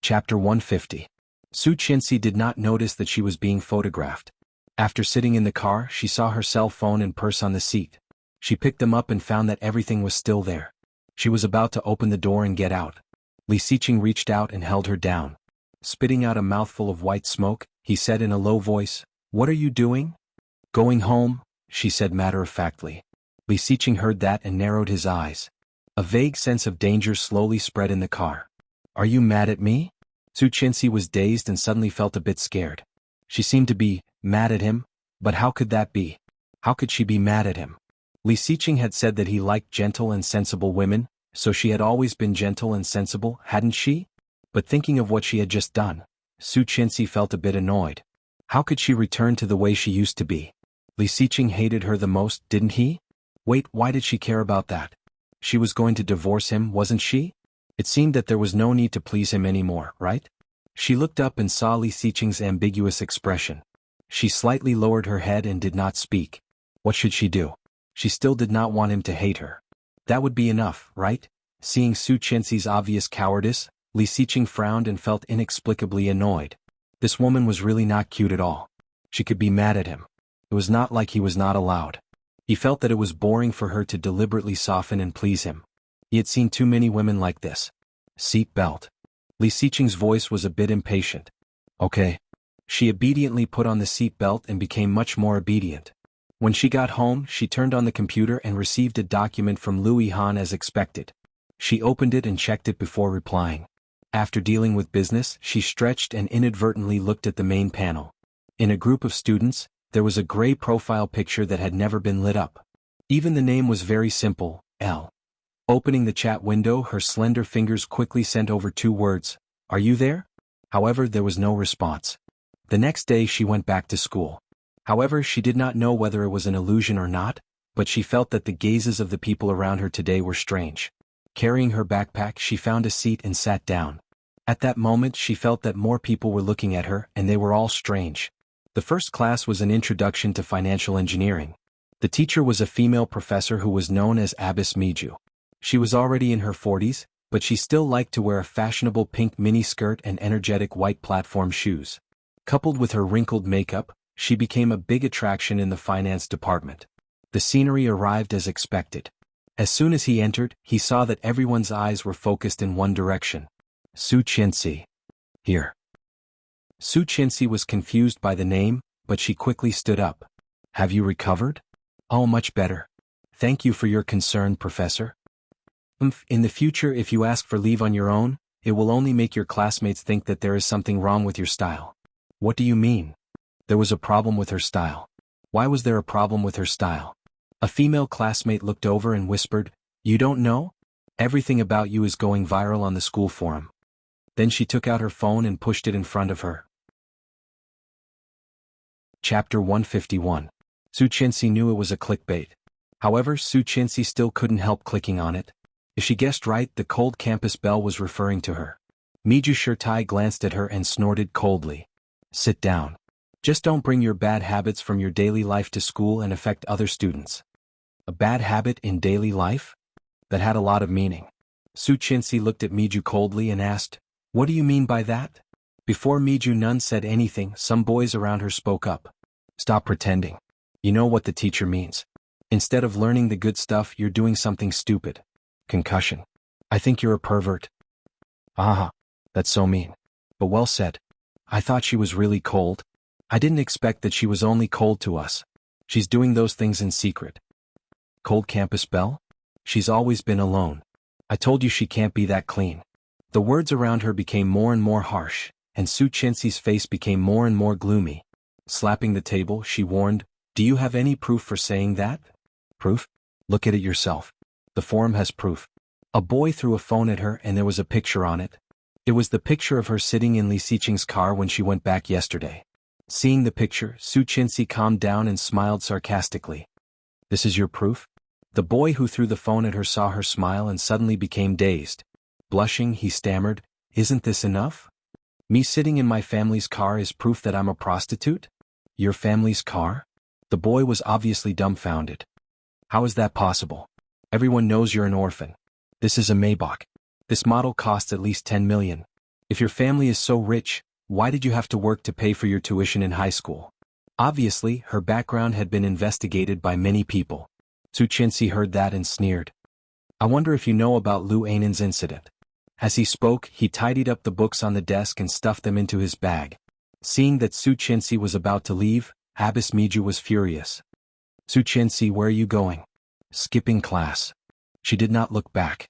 Chapter 150. Su Qinxi did not notice that she was being photographed. After sitting in the car, she saw her cell phone and purse on the seat. She picked them up and found that everything was still there. She was about to open the door and get out. Li Xiqing reached out and held her down. Spitting out a mouthful of white smoke, he said in a low voice, "What are you doing?" "Going home," she said matter-of-factly. Li Xiqing heard that and narrowed his eyes. A vague sense of danger slowly spread in the car. "Are you mad at me?" Su Qinxi was dazed and suddenly felt a bit scared. She seemed to be mad at him, but how could that be? How could she be mad at him? Li Xiqing had said that he liked gentle and sensible women, so she had always been gentle and sensible, hadn't she? But thinking of what she had just done, Su Qinxi felt a bit annoyed. How could she return to the way she used to be? Li Xiqing hated her the most, didn't he? Wait, why did she care about that? She was going to divorce him, wasn't she? It seemed that there was no need to please him anymore, right? She looked up and saw Li Xiqing's ambiguous expression. She slightly lowered her head and did not speak. What should she do? She still did not want him to hate her. That would be enough, right? Seeing Su Qinxi's obvious cowardice, Li Xiqing frowned and felt inexplicably annoyed. This woman was really not cute at all. She could be mad at him. It was not like he was not allowed. He felt that it was boring for her to deliberately soften and please him. He had seen too many women like this. Seat belt. Li Xiqing's voice was a bit impatient. Okay. She obediently put on the seat belt and became much more obedient. When she got home, she turned on the computer and received a document from Louis Han as expected. She opened it and checked it before replying. After dealing with business, she stretched and inadvertently looked at the main panel. In a group of students, there was a gray profile picture that had never been lit up. Even the name was very simple, L. Opening the chat window, her slender fingers quickly sent over 2 words, "Are you there?" However, there was no response. The next day she went back to school. However, she did not know whether it was an illusion or not, but she felt that the gazes of the people around her today were strange. Carrying her backpack, she found a seat and sat down. At that moment she felt that more people were looking at her, and they were all strange. The first class was an introduction to financial engineering. The teacher was a female professor who was known as Abbess Miju. She was already in her 40s, but she still liked to wear a fashionable pink miniskirt and energetic white platform shoes. Coupled with her wrinkled makeup, she became a big attraction in the finance department. The scenery arrived as expected. As soon as he entered, he saw that everyone's eyes were focused in one direction. Su Qianxi. Here. Su Qianxi was confused by the name, but she quickly stood up. Have you recovered? Oh, much better. Thank you for your concern, Professor. In the future, if you ask for leave on your own, it will only make your classmates think that there is something wrong with your style. What do you mean? There was a problem with her style. Why was there a problem with her style? A female classmate looked over and whispered, You don't know? Everything about you is going viral on the school forum. Then she took out her phone and pushed it in front of her. Chapter 151. Su Qianxi knew it was a clickbait. However, Su Qianxi still couldn't help clicking on it. If she guessed right, the cold campus bell was referring to her. Miju Shirtai glanced at her and snorted coldly. Sit down. Just don't bring your bad habits from your daily life to school and affect other students. A bad habit in daily life? That had a lot of meaning. Su Qianxi looked at Miju coldly and asked, What do you mean by that? Before Miju Nun said anything, some boys around her spoke up. Stop pretending. You know what the teacher means. Instead of learning the good stuff, you're doing something stupid. Concussion. I think you're a pervert. Ah, that's so mean. But well said. I thought she was really cold. I didn't expect that she was only cold to us. She's doing those things in secret. Cold campus bell? She's always been alone. I told you she can't be that clean. The words around her became more and more harsh, and Su Qianxi's face became more and more gloomy. Slapping the table, she warned, Do you have any proof for saying that? Proof? Look at it yourself. The forum has proof. A boy threw a phone at her and there was a picture on it. It was the picture of her sitting in Li Xiqing's car when she went back yesterday. Seeing the picture, Su Qianxi calmed down and smiled sarcastically. This is your proof? The boy who threw the phone at her saw her smile and suddenly became dazed. Blushing, he stammered, Isn't this enough? Me sitting in my family's car is proof that I'm a prostitute? Your family's car? The boy was obviously dumbfounded. How is that possible? Everyone knows you're an orphan. This is a Maybach. This model costs at least 10 million. If your family is so rich, why did you have to work to pay for your tuition in high school? Obviously, her background had been investigated by many people. Su Qianxi heard that and sneered. I wonder if you know about Lu Ainan's incident. As he spoke, he tidied up the books on the desk and stuffed them into his bag. Seeing that Su Qianxi was about to leave, Abbess Miju was furious. Su Qianxi, where are you going? Skipping class. She did not look back.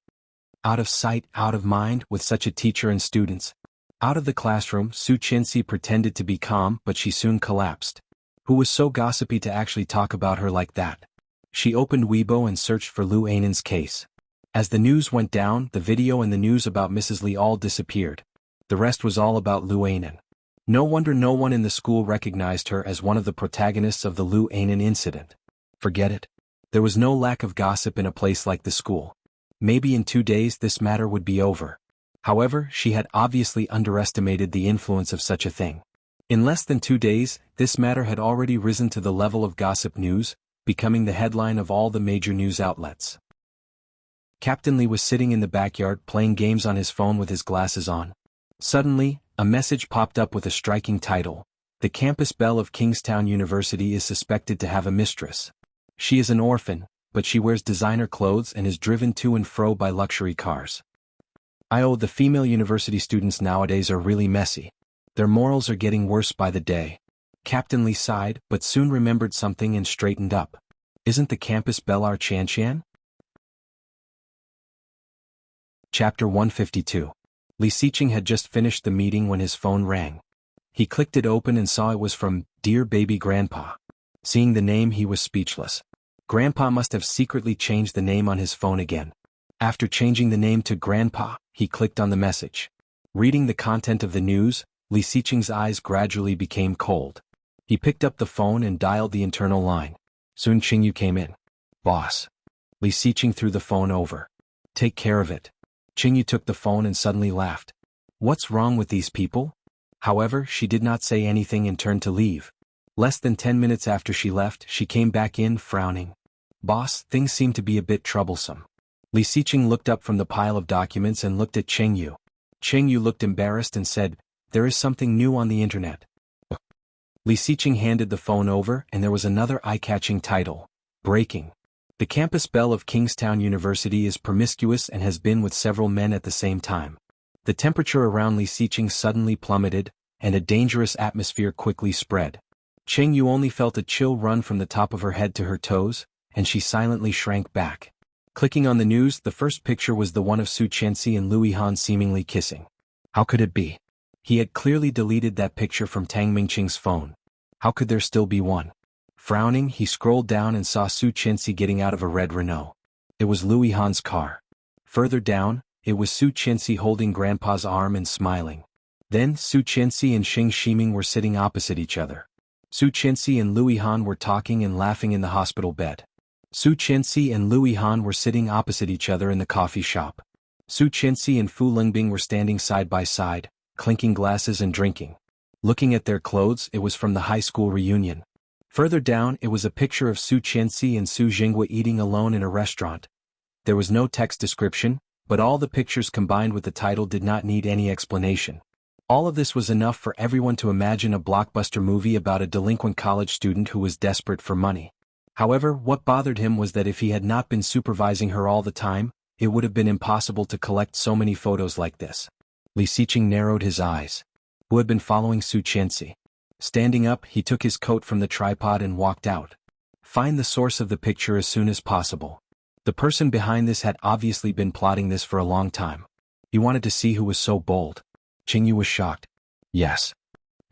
Out of sight, out of mind, with such a teacher and students. Out of the classroom, Su Qianxi pretended to be calm, but she soon collapsed. Who was so gossipy to actually talk about her like that? She opened Weibo and searched for Lu Ainan's case. As the news went down, the video and the news about Mrs. Li all disappeared. The rest was all about Lu Ainan. No wonder no one in the school recognized her as one of the protagonists of the Lu Ainan incident. Forget it. There was no lack of gossip in a place like the school. Maybe in 2 days this matter would be over. However, she had obviously underestimated the influence of such a thing. In less than 2 days, this matter had already risen to the level of gossip news, becoming the headline of all the major news outlets. Captain Li was sitting in the backyard playing games on his phone with his glasses on. Suddenly, a message popped up with a striking title. The campus belle of Kingstown University is suspected to have a mistress. She is an orphan, but she wears designer clothes and is driven to and fro by luxury cars. The female university students nowadays are really messy. Their morals are getting worse by the day. Captain Li sighed, but soon remembered something and straightened up. Isn't the campus belle our Qianqian? Chapter 152. Li Xiqing had just finished the meeting when his phone rang. He clicked it open and saw it was from Dear Baby Grandpa. Seeing the name, he was speechless. Grandpa must have secretly changed the name on his phone again. After changing the name to Grandpa, he clicked on the message. Reading the content of the news, Li Xiqing's eyes gradually became cold. He picked up the phone and dialed the internal line. Soon Qingyu came in. Boss. Li Xiqing threw the phone over. Take care of it. Qingyu took the phone and suddenly laughed. What's wrong with these people? However, she did not say anything and turned to leave. Less than 10 minutes after she left, she came back in, frowning. Boss, things seem to be a bit troublesome. Li Xiqing looked up from the pile of documents and looked at Qingyu. Qingyu looked embarrassed and said, there is something new on the internet. Li Xiqing handed the phone over and there was another eye-catching title. Breaking. The campus belle of Kingstown University is promiscuous and has been with several men at the same time. The temperature around Li Xiqing suddenly plummeted, and a dangerous atmosphere quickly spread. Qingyu only felt a chill run from the top of her head to her toes, and she silently shrank back. Clicking on the news, the first picture was the one of Su Qianxi and Louis Han seemingly kissing. How could it be? He had clearly deleted that picture from Tang Mingqing's phone. How could there still be one? Frowning, he scrolled down and saw Su Qianxi getting out of a red Renault. It was Louis Han's car. Further down, it was Su Qianxi holding Grandpa's arm and smiling. Then, Su Qianxi and Xing Shiming were sitting opposite each other. Su Qianxi and Louis Han were talking and laughing in the hospital bed. Su Qianxi and Louis Han were sitting opposite each other in the coffee shop. Su Qianxi and Fu Lingbing were standing side by side, clinking glasses and drinking. Looking at their clothes, it was from the high school reunion. Further down, it was a picture of Su Qianxi and Su Jinghua eating alone in a restaurant. There was no text description, but all the pictures combined with the title did not need any explanation. All of this was enough for everyone to imagine a blockbuster movie about a delinquent college student who was desperate for money. However, what bothered him was that if he had not been supervising her all the time, it would have been impossible to collect so many photos like this. Li Xiqing narrowed his eyes. Who had been following Su Qianxi? Standing up, he took his coat from the tripod and walked out. Find the source of the picture as soon as possible. The person behind this had obviously been plotting this for a long time. He wanted to see who was so bold. Qingyu was shocked. Yes.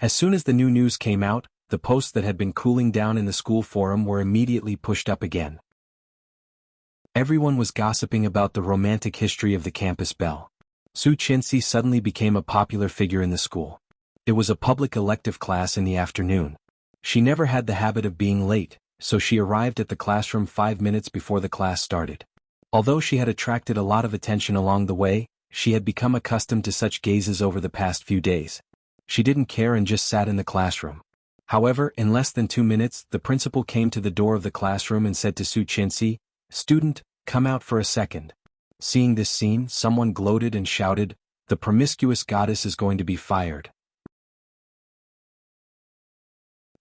As soon as the new news came out, the posts that had been cooling down in the school forum were immediately pushed up again. Everyone was gossiping about the romantic history of the campus belle. Su Qianxi suddenly became a popular figure in the school. It was a public elective class in the afternoon. She never had the habit of being late, so she arrived at the classroom 5 minutes before the class started. Although she had attracted a lot of attention along the way, she had become accustomed to such gazes over the past few days. She didn't care and just sat in the classroom. However, in less than 2 minutes, the principal came to the door of the classroom and said to Su Qianxi, "Student, come out for a second." Seeing this scene, someone gloated and shouted, "The promiscuous goddess is going to be fired."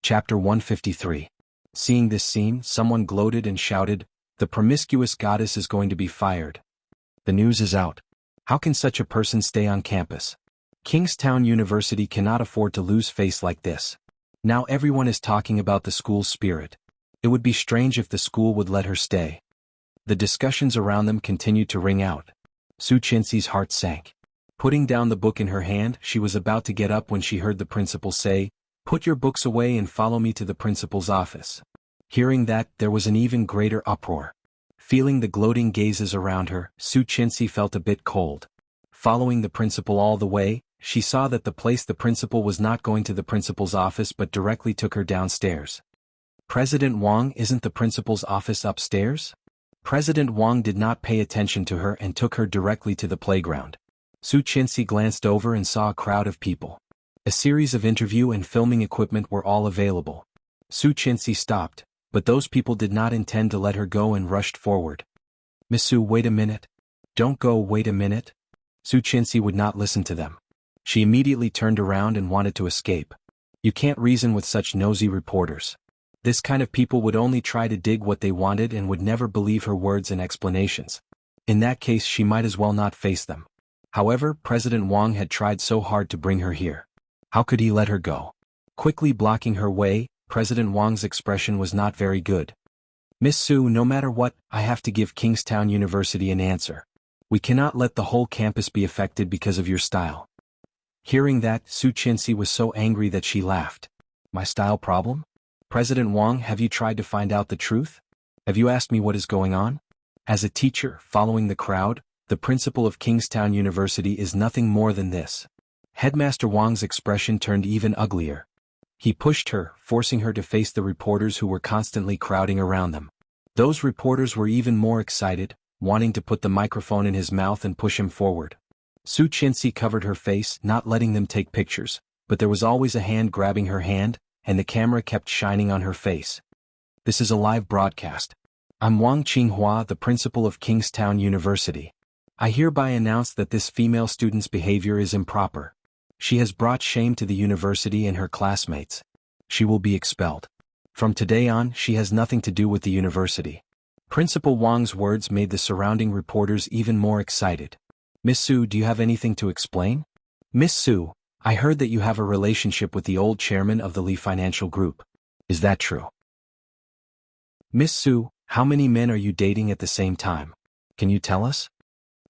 Chapter 153. Seeing this scene, someone gloated and shouted, "The promiscuous goddess is going to be fired." The news is out. How can such a person stay on campus? Kingstown University cannot afford to lose face like this. Now everyone is talking about the school's spirit. It would be strange if the school would let her stay. The discussions around them continued to ring out. Su Qianxi's heart sank. Putting down the book in her hand, she was about to get up when she heard the principal say, "Put your books away and follow me to the principal's office." Hearing that, there was an even greater uproar. Feeling the gloating gazes around her, Su Qianxi felt a bit cold. Following the principal all the way, she saw that the principal was not going to the principal's office but directly took her downstairs. President Wang, isn't the principal's office upstairs? President Wang did not pay attention to her and took her directly to the playground. Su Qianxi glanced over and saw a crowd of people. A series of interview and filming equipment were all available. Su Qianxi stopped, but those people did not intend to let her go and rushed forward. "Miss Su, wait a minute. Don't go, wait a minute." Su Qianxi would not listen to them. She immediately turned around and wanted to escape. You can't reason with such nosy reporters. This kind of people would only try to dig what they wanted and would never believe her words and explanations. In that case, she might as well not face them. However, President Wang had tried so hard to bring her here. How could he let her go? Quickly blocking her way, President Wang's expression was not very good. "Miss Su, no matter what, I have to give Kingstown University an answer. We cannot let the whole campus be affected because of your style." Hearing that, Su Qianxi was so angry that she laughed. "My style problem? President Wang, have you tried to find out the truth? Have you asked me what is going on?" As a teacher, following the crowd, the principal of Kingstown University is nothing more than this. Headmaster Wang's expression turned even uglier. He pushed her, forcing her to face the reporters who were constantly crowding around them. Those reporters were even more excited, wanting to put the microphone in his mouth and push him forward. Su Qianxi covered her face, not letting them take pictures, but there was always a hand grabbing her hand, and the camera kept shining on her face. This is a live broadcast. I'm Wang Qinghua, the principal of Kingstown University. I hereby announce that this female student's behavior is improper. She has brought shame to the university and her classmates. She will be expelled. From today on, she has nothing to do with the university. Principal Wang's words made the surrounding reporters even more excited. Miss Su, do you have anything to explain? Miss Su, I heard that you have a relationship with the old chairman of the Li Financial Group. Is that true? Miss Su, how many men are you dating at the same time? Can you tell us?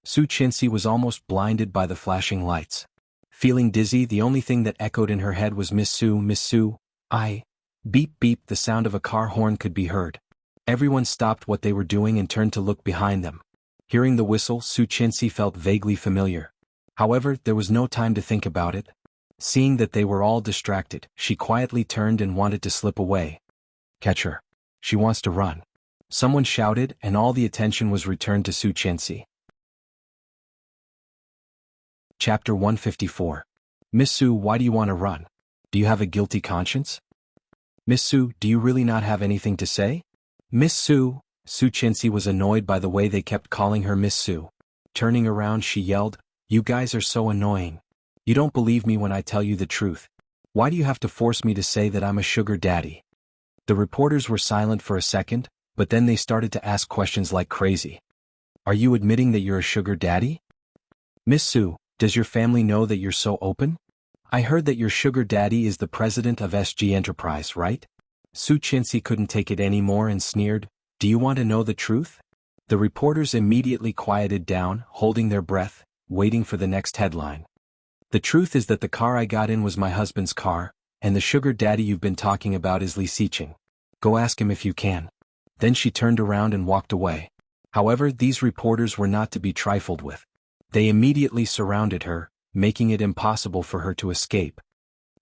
Su Qianxi was almost blinded by the flashing lights. Feeling dizzy, the only thing that echoed in her head was Miss Su, I. Beep beep, the sound of a car horn could be heard. Everyone stopped what they were doing and turned to look behind them. Hearing the whistle, Su Qianxi felt vaguely familiar. However, there was no time to think about it. Seeing that they were all distracted, she quietly turned and wanted to slip away. Catch her. She wants to run. Someone shouted, and all the attention was returned to Su Qianxi. Chapter 154. Miss Su, why do you want to run? Do you have a guilty conscience? Miss Su, do you really not have anything to say? Miss Su, Su Qianxi was annoyed by the way they kept calling her Miss Su. Turning around, she yelled, "You guys are so annoying. You don't believe me when I tell you the truth. Why do you have to force me to say that I'm a sugar daddy?" The reporters were silent for a second, but then they started to ask questions like crazy. Are you admitting that you're a sugar daddy? Miss Su, does your family know that you're so open? I heard that your sugar daddy is the president of SG Enterprise, right? Su Qianxi couldn't take it anymore and sneered, "Do you want to know the truth?" The reporters immediately quieted down, holding their breath, waiting for the next headline. The truth is that the car I got in was my husband's car, and the sugar daddy you've been talking about is Li Xiqing. Go ask him if you can. Then she turned around and walked away. However, these reporters were not to be trifled with. They immediately surrounded her, making it impossible for her to escape.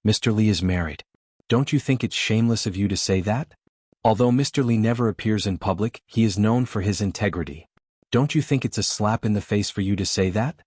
Mr. Li is married. Don't you think it's shameless of you to say that? Although Mr. Li never appears in public, he is known for his integrity. Don't you think it's a slap in the face for you to say that?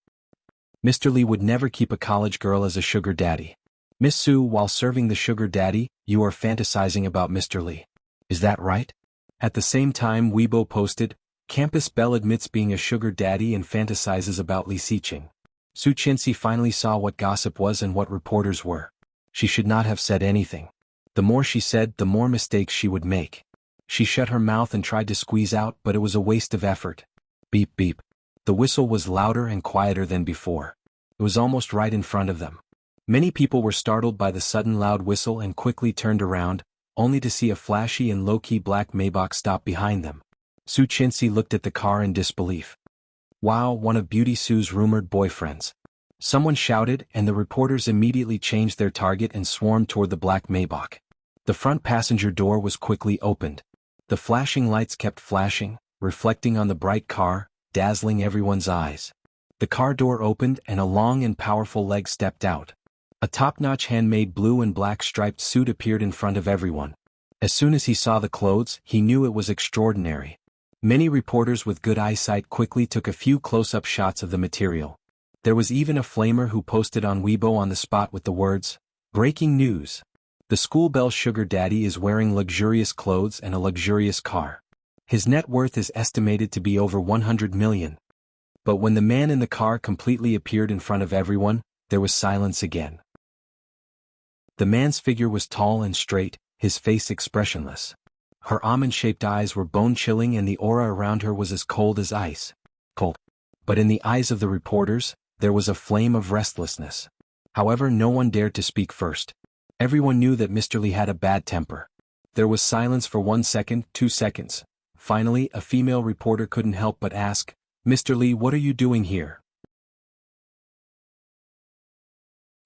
Mr. Li would never keep a college girl as a sugar daddy. Miss Su, while serving the sugar daddy, you are fantasizing about Mr. Li. Is that right? At the same time, Weibo posted, Campus Belle admits being a sugar daddy and fantasizes about Li Xiqing. Su Qianxi finally saw what gossip was and what reporters were. She should not have said anything. The more she said, the more mistakes she would make. She shut her mouth and tried to squeeze out, but it was a waste of effort. Beep beep. The whistle was louder and quieter than before. It was almost right in front of them. Many people were startled by the sudden loud whistle and quickly turned around, only to see a flashy and low-key black Maybach stop behind them. Su Qianxi looked at the car in disbelief. Wow, one of Beauty Su's rumored boyfriends. Someone shouted, and the reporters immediately changed their target and swarmed toward the black Maybach. The front passenger door was quickly opened. The flashing lights kept flashing, reflecting on the bright car, dazzling everyone's eyes. The car door opened and a long and powerful leg stepped out. A top-notch handmade blue and black striped suit appeared in front of everyone. As soon as he saw the clothes, he knew it was extraordinary. Many reporters with good eyesight quickly took a few close-up shots of the material. There was even a flamer who posted on Weibo on the spot with the words, "Breaking news. The school belle sugar daddy is wearing luxurious clothes and a luxurious car. His net worth is estimated to be over 100 million. But when the man in the car completely appeared in front of everyone, there was silence again. The man's figure was tall and straight, his face expressionless. Her almond-shaped eyes were bone-chilling and the aura around her was as cold as ice. Cold. But in the eyes of the reporters, there was a flame of restlessness. However, no one dared to speak first. Everyone knew that Mr. Li had a bad temper. There was silence for 1 second, 2 seconds. Finally, a female reporter couldn't help but ask, "Mr. Li, what are you doing here?"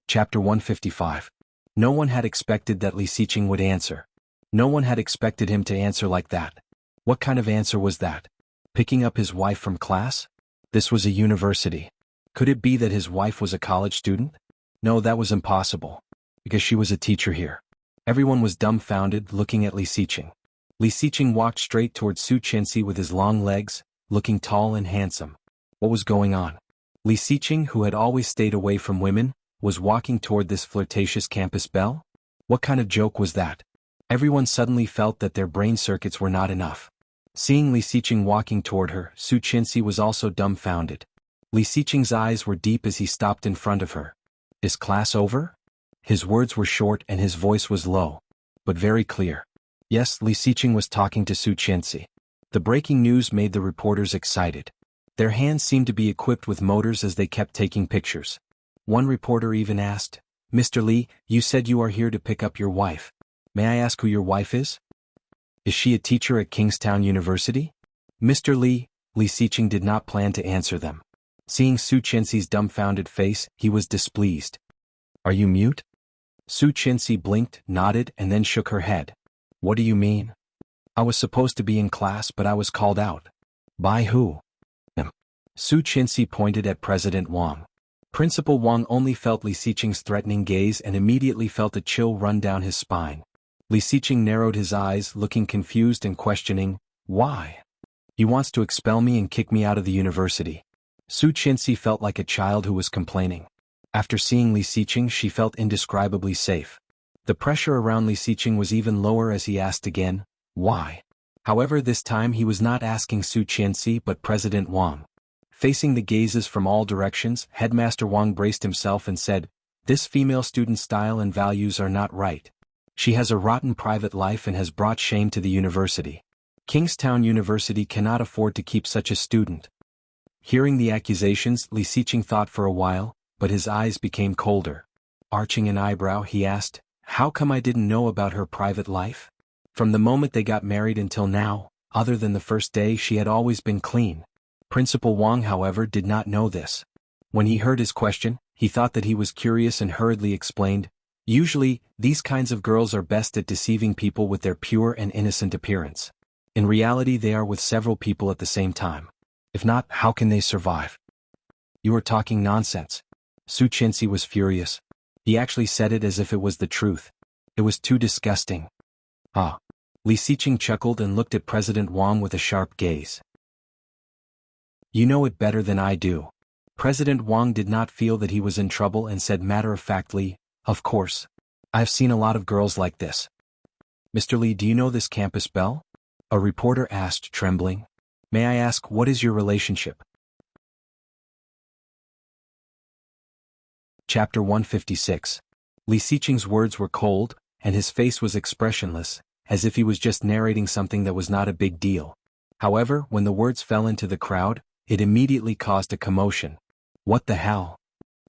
Chapter 155. No one had expected that Li Xiqing would answer. No one had expected him to answer like that. What kind of answer was that? Picking up his wife from class? This was a university. Could it be that his wife was a college student? No, that was impossible. Because she was a teacher here. Everyone was dumbfounded, looking at Li Xiqing. Li Xiqing walked straight towards Su Qianxi with his long legs, looking tall and handsome. What was going on? Li Xiqing, who had always stayed away from women, was walking toward this flirtatious campus belle? What kind of joke was that? Everyone suddenly felt that their brain circuits were not enough. Seeing Li Xiqing walking toward her, Su Qinxi was also dumbfounded. Li Xiqing's eyes were deep as he stopped in front of her. Is class over? His words were short and his voice was low, but very clear. Yes, Li Xiqing was talking to Su Qinxi. The breaking news made the reporters excited. Their hands seemed to be equipped with motors as they kept taking pictures. One reporter even asked, "Mr. Li, you said you are here to pick up your wife. May I ask who your wife is? Is she a teacher at Kingstown University?" Mr. Li Xiqing did not plan to answer them. Seeing Su Qinxi's dumbfounded face, he was displeased. Are you mute? Su Qinxi blinked, nodded, and then shook her head. What do you mean? I was supposed to be in class, but I was called out. By who? Su Qinxi pointed at President Wang. Principal Wang only felt Li Xiqing's threatening gaze and immediately felt a chill run down his spine. Li Xiqing narrowed his eyes, looking confused and questioning, why? He wants to expel me and kick me out of the university. Su Qinxi felt like a child who was complaining. After seeing Li Xiqing, she felt indescribably safe. The pressure around Li Xiqing was even lower as he asked again, why? However, this time he was not asking Su Qinxi but President Wang. Facing the gazes from all directions, Headmaster Wang braced himself and said, this female student's style and values are not right. She has a rotten private life and has brought shame to the university. Kingstown University cannot afford to keep such a student. Hearing the accusations, Li Xiqing thought for a while, but his eyes became colder. Arching an eyebrow, he asked, how come I didn't know about her private life? From the moment they got married until now, other than the first day, she had always been clean. Principal Wang, however, did not know this. When he heard his question, he thought that he was curious and hurriedly explained, usually, these kinds of girls are best at deceiving people with their pure and innocent appearance. In reality, they are with several people at the same time. If not, how can they survive? You are talking nonsense. Su Qinxi was furious. He actually said it as if it was the truth. It was too disgusting. Ah. Li Xiqing chuckled and looked at President Wang with a sharp gaze. You know it better than I do. President Wang did not feel that he was in trouble and said matter-of-factly, of course. I've seen a lot of girls like this. Mr. Li, do you know this campus belle? A reporter asked, trembling. May I ask, what is your relationship? Chapter 156. Li Xiqing's words were cold, and his face was expressionless, as if he was just narrating something that was not a big deal. However, when the words fell into the crowd, it immediately caused a commotion. What the hell?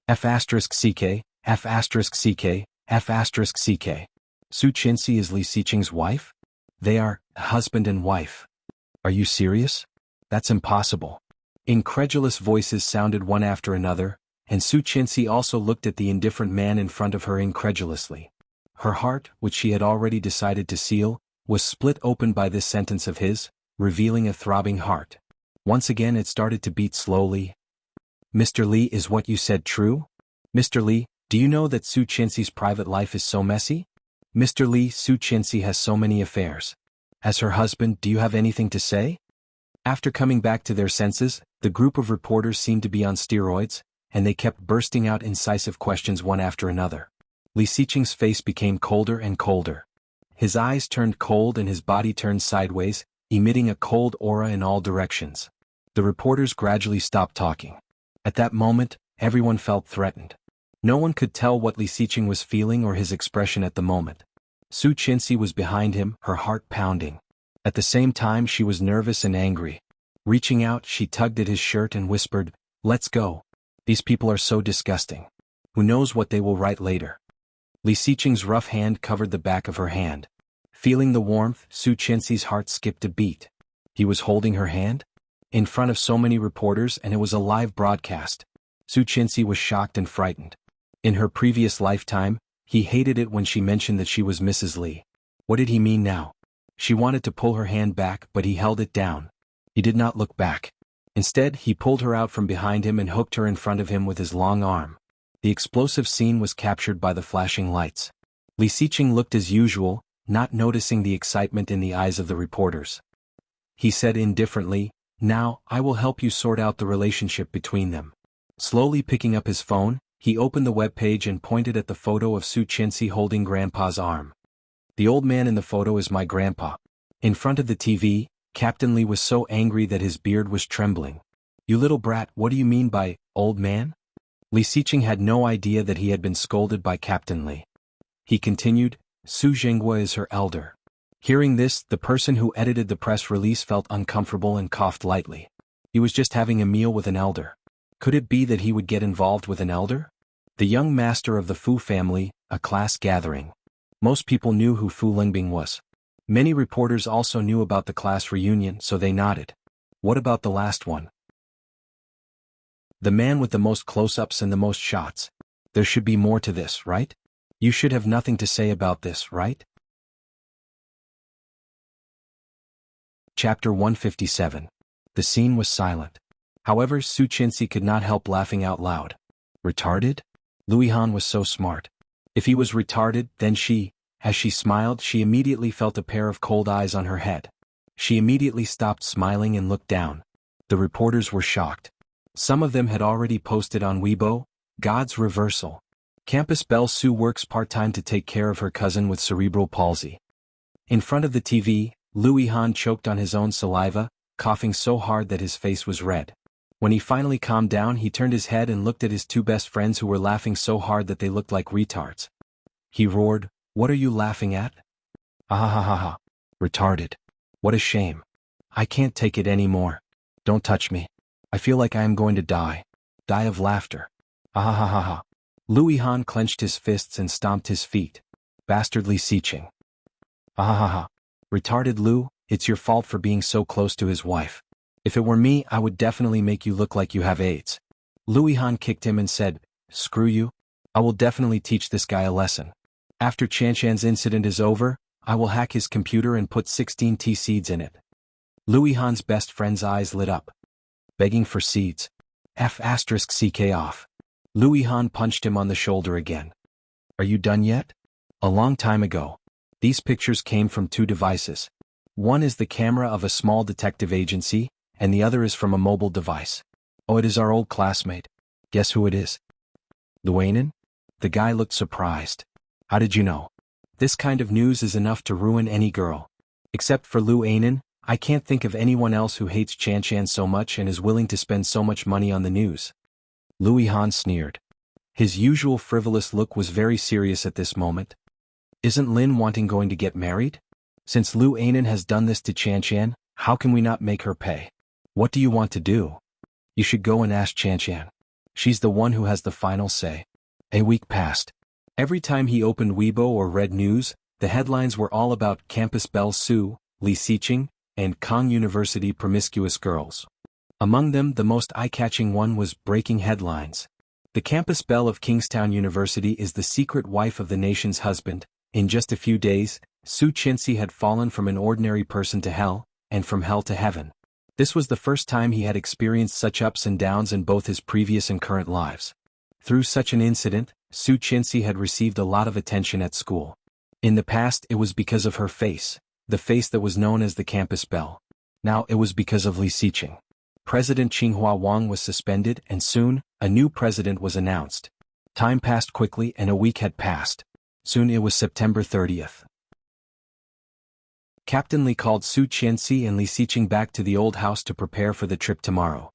F***CK, F***CK, F***CK. Su Qinxi is Li Xiqing's wife? They are husband and wife. Are you serious? That's impossible. Incredulous voices sounded one after another, and Su Qinxi also looked at the indifferent man in front of her incredulously. Her heart, which she had already decided to seal, was split open by this sentence of his, revealing a throbbing heart. Once again it started to beat slowly. Mr. Li, is what you said true? Mr. Li, do you know that Su Qinxi's private life is so messy? Mr. Li, Su Qinxi has so many affairs. As her husband, do you have anything to say? After coming back to their senses, the group of reporters seemed to be on steroids, and they kept bursting out incisive questions one after another. Li Xiqing's face became colder and colder. His eyes turned cold and his body turned sideways, emitting a cold aura in all directions. The reporters gradually stopped talking. At that moment, everyone felt threatened. No one could tell what Li Xiqing was feeling or his expression at the moment. Su Qinxi was behind him, her heart pounding. At the same time, she was nervous and angry. Reaching out, she tugged at his shirt and whispered, let's go. These people are so disgusting. Who knows what they will write later? Li Xiqing's rough hand covered the back of her hand. Feeling the warmth, Su Qinxi's heart skipped a beat. He was holding her hand? In front of so many reporters, and it was a live broadcast. Su Qinxi was shocked and frightened. In her previous lifetime, he hated it when she mentioned that she was Mrs. Li. What did he mean now? She wanted to pull her hand back, but he held it down. He did not look back. Instead, he pulled her out from behind him and hooked her in front of him with his long arm. The explosive scene was captured by the flashing lights. Li Xiqing looked as usual, not noticing the excitement in the eyes of the reporters. He said indifferently, Now, I will help you sort out the relationship between them. Slowly picking up his phone, he opened the webpage and pointed at the photo of Su Qianxi holding Grandpa's arm. The old man in the photo is my grandpa. In front of the TV, Captain Li was so angry that his beard was trembling. You little brat, what do you mean by, old man? Li Xiqing had no idea that he had been scolded by Captain Li. He continued, Su Zhenghua is her elder. Hearing this, the person who edited the press release felt uncomfortable and coughed lightly. He was just having a meal with an elder. Could it be that he would get involved with an elder? The young master of the Fu family, a class gathering. Most people knew who Fu Lingbing was. Many reporters also knew about the class reunion, so they nodded. What about the last one? The man with the most close-ups and the most shots. There should be more to this, right? You should have nothing to say about this, right? Chapter 157. The scene was silent. However, Su Qianxi could not help laughing out loud. Retarded? Louis Han was so smart. If he was retarded, then as she smiled, she immediately felt a pair of cold eyes on her head. She immediately stopped smiling and looked down. The reporters were shocked. Some of them had already posted on Weibo, God's reversal. Campus Belle Su works part-time to take care of her cousin with cerebral palsy. In front of the TV, Louis Han choked on his own saliva, coughing so hard that his face was red. When he finally calmed down, he turned his head and looked at his two best friends who were laughing so hard that they looked like retards. He roared, What are you laughing at? Ah ha ha ha. Retarded. What a shame. I can't take it anymore. Don't touch me. I feel like I am going to die. Die of laughter. Ah ha ha ha ha. Louis Han clenched his fists and stomped his feet. Bastardly Xiqing. Ah ha ha ha. Retarded Lu, it's your fault for being so close to his wife. If it were me, I would definitely make you look like you have AIDS. Louis Han kicked him and said, Screw you. I will definitely teach this guy a lesson. After Chanshan's incident is over, I will hack his computer and put 16 tea seeds in it. Louis Han's best friend's eyes lit up. Begging for seeds. F***ck off. Louis Han punched him on the shoulder again. Are you done yet? A long time ago. These pictures came from two devices. One is the camera of a small detective agency, and the other is from a mobile device. Oh, it is our old classmate. Guess who it is? Luanen? The guy looked surprised. How did you know? This kind of news is enough to ruin any girl. Except for Luanen, I can't think of anyone else who hates Chanshan so much and is willing to spend so much money on the news. Louis Han sneered. His usual frivolous look was very serious at this moment. Isn't Lin Wanting going to get married? Since Luanen has done this to Chanshan, how can we not make her pay? What do you want to do? You should go and ask Chanshan. She's the one who has the final say. A week passed. Every time he opened Weibo or read news, the headlines were all about Campus Belle Su, Li Xiqing, and Kong University promiscuous girls. Among them, the most eye-catching one was breaking headlines. The Campus Belle of Kingstown University is the secret wife of the nation's husband. In just a few days, Su Qianxi had fallen from an ordinary person to hell, and from hell to heaven. This was the first time he had experienced such ups and downs in both his previous and current lives. Through such an incident, Su Qianxi had received a lot of attention at school. In the past, it was because of her face, the face that was known as the Campus Belle. Now it was because of Li Xiqing. President Qinghua Wang was suspended, and soon, a new president was announced. Time passed quickly and a week had passed. Soon it was September 30th. Captain Li called Su Qianxi and Li Xiqing back to the old house to prepare for the trip tomorrow.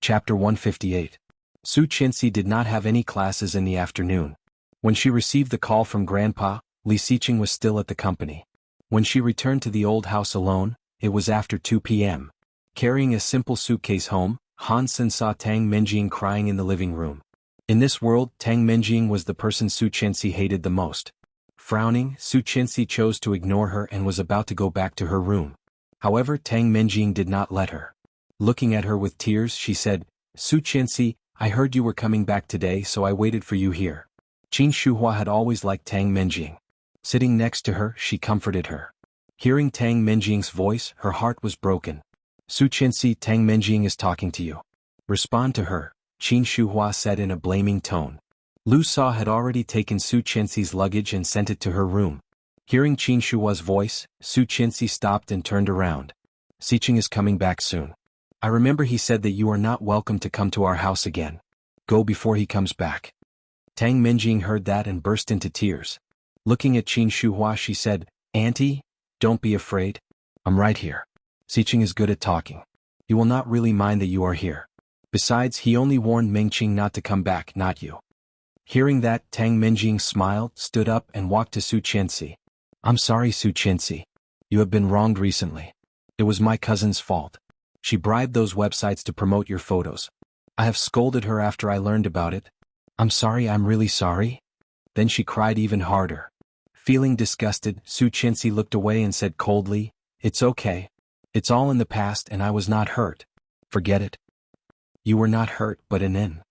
Chapter 158. Su Qianxi did not have any classes in the afternoon. When she received the call from Grandpa, Li Xiqing was still at the company. When she returned to the old house alone, it was after 2 p.m. Carrying a simple suitcase home, Han Sen saw Tang Menjing crying in the living room. In this world, Tang Menjing was the person Su Qianxi hated the most. Frowning, Su Qianxi chose to ignore her and was about to go back to her room. However, Tang Menjing did not let her. Looking at her with tears, she said, Su Qianxi, I heard you were coming back today, so I waited for you here. Qin Shuhua had always liked Tang Menjing. Sitting next to her, she comforted her. Hearing Tang Menjing's voice, her heart was broken. Su Qianxi, Tang Menjing is talking to you. Respond to her, Qin Shuhua said in a blaming tone. Lu Sa had already taken Su Qianxi's luggage and sent it to her room. Hearing Qin Shuhua's voice, Su Qinxi stopped and turned around. Xiqing is coming back soon. I remember he said that you are not welcome to come to our house again. Go before he comes back. Tang Menjing heard that and burst into tears. Looking at Qin Shuhua, she said, Auntie, don't be afraid. I'm right here. Xiqing is good at talking. He will not really mind that you are here. Besides, he only warned Mengqing not to come back, not you. Hearing that, Tang Menjing smiled, stood up and walked to Su Qinxi. I'm sorry, Su Qinxi. You have been wronged recently. It was my cousin's fault. She bribed those websites to promote your photos. I have scolded her after I learned about it. I'm sorry, I'm really sorry. Then she cried even harder. Feeling disgusted, Su Qinxi looked away and said coldly, It's okay. It's all in the past and I was not hurt. Forget it. You were not hurt, but Anan.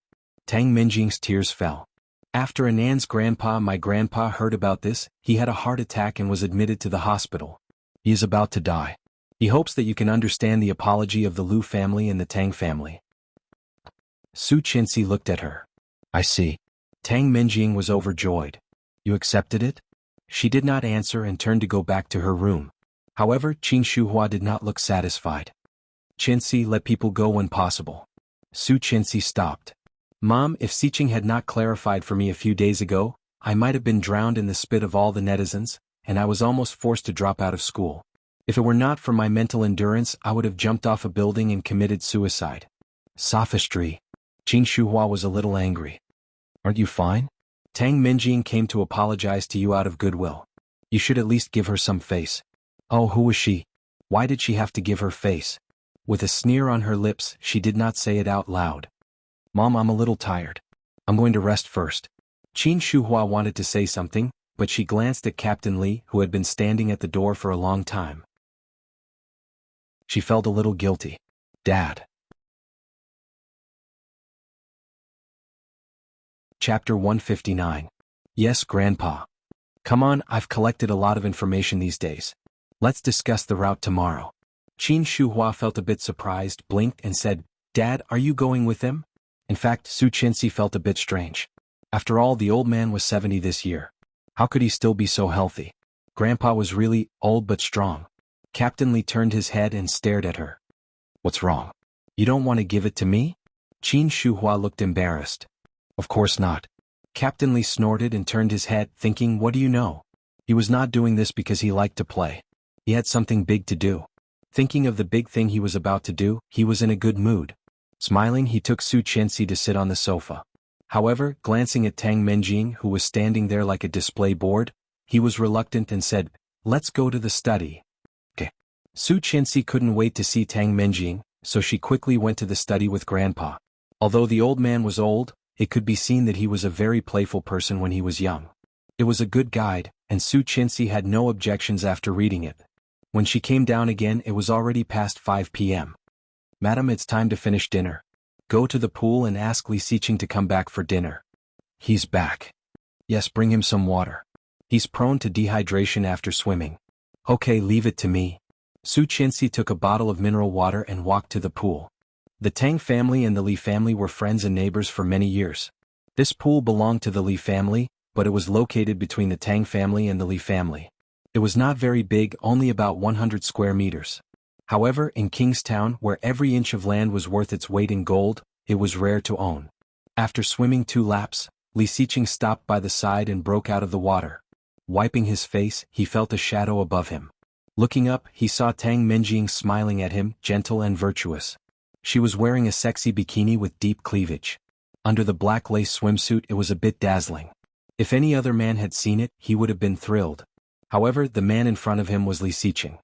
Tang Menjing's tears fell. After Anan's grandpa, my grandpa heard about this, he had a heart attack and was admitted to the hospital. He is about to die. He hopes that you can understand the apology of the Lu family and the Tang family. Su Qinxi looked at her. I see. Tang Menjing was overjoyed. You accepted it? She did not answer and turned to go back to her room. However, Qin Shuhua did not look satisfied. Qinxi, let people go when possible. Su Qinxi stopped. Mom, if Xiqing had not clarified for me a few days ago, I might have been drowned in the spit of all the netizens, and I was almost forced to drop out of school. If it were not for my mental endurance, I would have jumped off a building and committed suicide. Sophistry. Qin Shuhua was a little angry. Aren't you fine? Tang Menjing came to apologize to you out of goodwill. You should at least give her some face. Oh, who was she? Why did she have to give her face? With a sneer on her lips, she did not say it out loud. Mom, I'm a little tired. I'm going to rest first. Qin Shuhua wanted to say something, but she glanced at Captain Li, who had been standing at the door for a long time. She felt a little guilty. Dad. Chapter 159. Yes, Grandpa. Come on, I've collected a lot of information these days. Let's discuss the route tomorrow. Qin Shuhua felt a bit surprised, blinked and said, Dad, are you going with him? In fact, Su Qinxi felt a bit strange. After all, the old man was 70 this year. How could he still be so healthy? Grandpa was really old but strong. Captain Li turned his head and stared at her. What's wrong? You don't want to give it to me? Qin Shuhua looked embarrassed. Of course not. Captain Li snorted and turned his head, thinking, what do you know? He was not doing this because he liked to play. He had something big to do. Thinking of the big thing he was about to do, he was in a good mood. Smiling, he took Su Qinxi to sit on the sofa. However, glancing at Tang Menjing, who was standing there like a display board, he was reluctant and said, Let's go to the study. Okay. Su Qinxi couldn't wait to see Tang Menjing, so she quickly went to the study with Grandpa. Although the old man was old, it could be seen that he was a very playful person when he was young. It was a good guide, and Su Qinxi had no objections after reading it. When she came down again, it was already past 5 p.m. Madam, it's time to finish dinner. Go to the pool and ask Li Xiqing to come back for dinner. He's back. Yes, bring him some water. He's prone to dehydration after swimming. Okay, leave it to me. Su Qinxi took a bottle of mineral water and walked to the pool. The Tang family and the Li family were friends and neighbors for many years. This pool belonged to the Li family, but it was located between the Tang family and the Li family. It was not very big, only about 100 square meters. However, in Kingstown, where every inch of land was worth its weight in gold, it was rare to own. After swimming 2 laps, Li Xiqing stopped by the side and broke out of the water. Wiping his face, he felt a shadow above him. Looking up, he saw Tang Menjing smiling at him, gentle and virtuous. She was wearing a sexy bikini with deep cleavage. Under the black lace swimsuit, it was a bit dazzling. If any other man had seen it, he would have been thrilled. However, the man in front of him was Li Xiqing.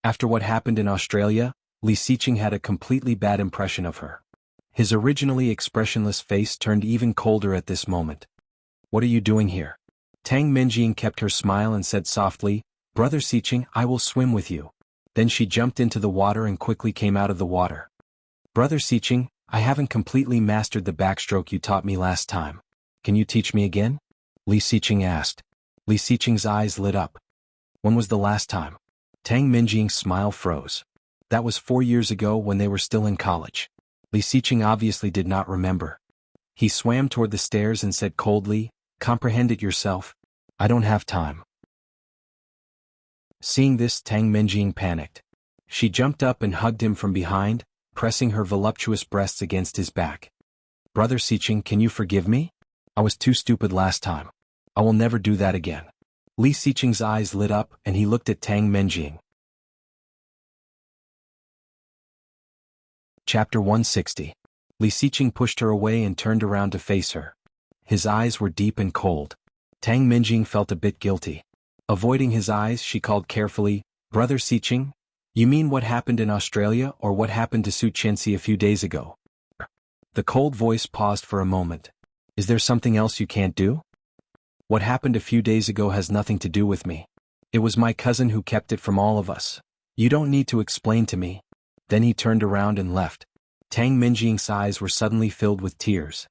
After what happened in Australia, Li Xiqing had a completely bad impression of her. His originally expressionless face turned even colder at this moment. What are you doing here? Tang Menjing kept her smile and said softly, Brother Xiqing, I will swim with you. Then she jumped into the water and quickly came out of the water. Brother Xiqing, I haven't completely mastered the backstroke you taught me last time. Can you teach me again? Li Xiqing asked. Li Xiqing's eyes lit up. When was the last time? Tang Menjing's smile froze. That was 4 years ago when they were still in college. Li Xiqing obviously did not remember. He swam toward the stairs and said coldly, Comprehend it yourself. I don't have time. Seeing this, Tang Menjing panicked. She jumped up and hugged him from behind, pressing her voluptuous breasts against his back. Brother Siqing, can you forgive me? I was too stupid last time. I will never do that again. Li Siqing's eyes lit up and he looked at Tang Menjing. Chapter 160. Li Siqing pushed her away and turned around to face her. His eyes were deep and cold. Tang Menjing felt a bit guilty. Avoiding his eyes, she called carefully, Brother Siqing, you mean what happened in Australia or what happened to Su Qianxi a few days ago? The cold voice paused for a moment. Is there something else you can't do? What happened a few days ago has nothing to do with me. It was my cousin who kept it from all of us. You don't need to explain to me. Then he turned around and left. Tang Menjing's eyes were suddenly filled with tears.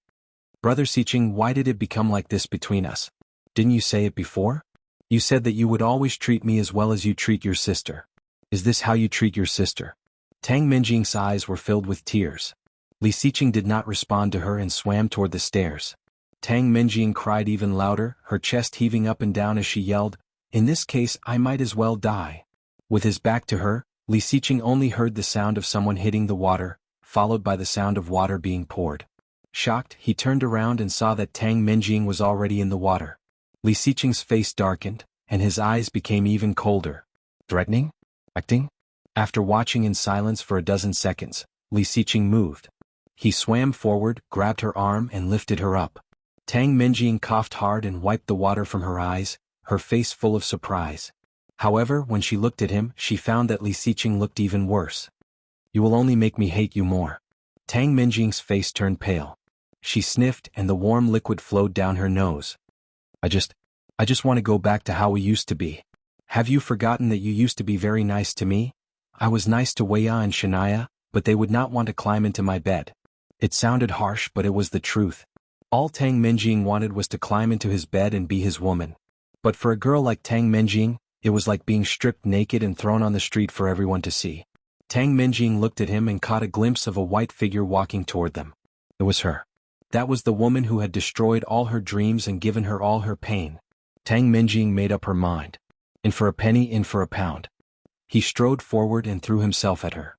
Brother Siqing, why did it become like this between us? Didn't you say it before? You said that you would always treat me as well as you treat your sister. Is this how you treat your sister? Tang Menjing's eyes were filled with tears. Li Siqing did not respond to her and swam toward the stairs. Tang Menjing cried even louder, her chest heaving up and down as she yelled, In this case I might as well die. With his back to her, Li Siqing only heard the sound of someone hitting the water, followed by the sound of water being poured. Shocked, he turned around and saw that Tang Menjing was already in the water. Li Siqing's face darkened, and his eyes became even colder. Threatening? Acting? After watching in silence for a dozen seconds, Li Siqing moved. He swam forward, grabbed her arm and lifted her up. Tang Menjing coughed hard and wiped the water from her eyes, her face full of surprise. However, when she looked at him, she found that Li Siqing looked even worse. You will only make me hate you more. Tang Menjing's face turned pale. She sniffed and the warm liquid flowed down her nose. I just want to go back to how we used to be. Have you forgotten that you used to be very nice to me? I was nice to Weya and Shania, but they would not want to climb into my bed. It sounded harsh, but it was the truth. All Tang Menjing wanted was to climb into his bed and be his woman. But for a girl like Tang Menjing, it was like being stripped naked and thrown on the street for everyone to see. Tang Menjing looked at him and caught a glimpse of a white figure walking toward them. It was her. That was the woman who had destroyed all her dreams and given her all her pain. Tang Menjing made up her mind. In for a penny, in for a pound. He strode forward and threw himself at her.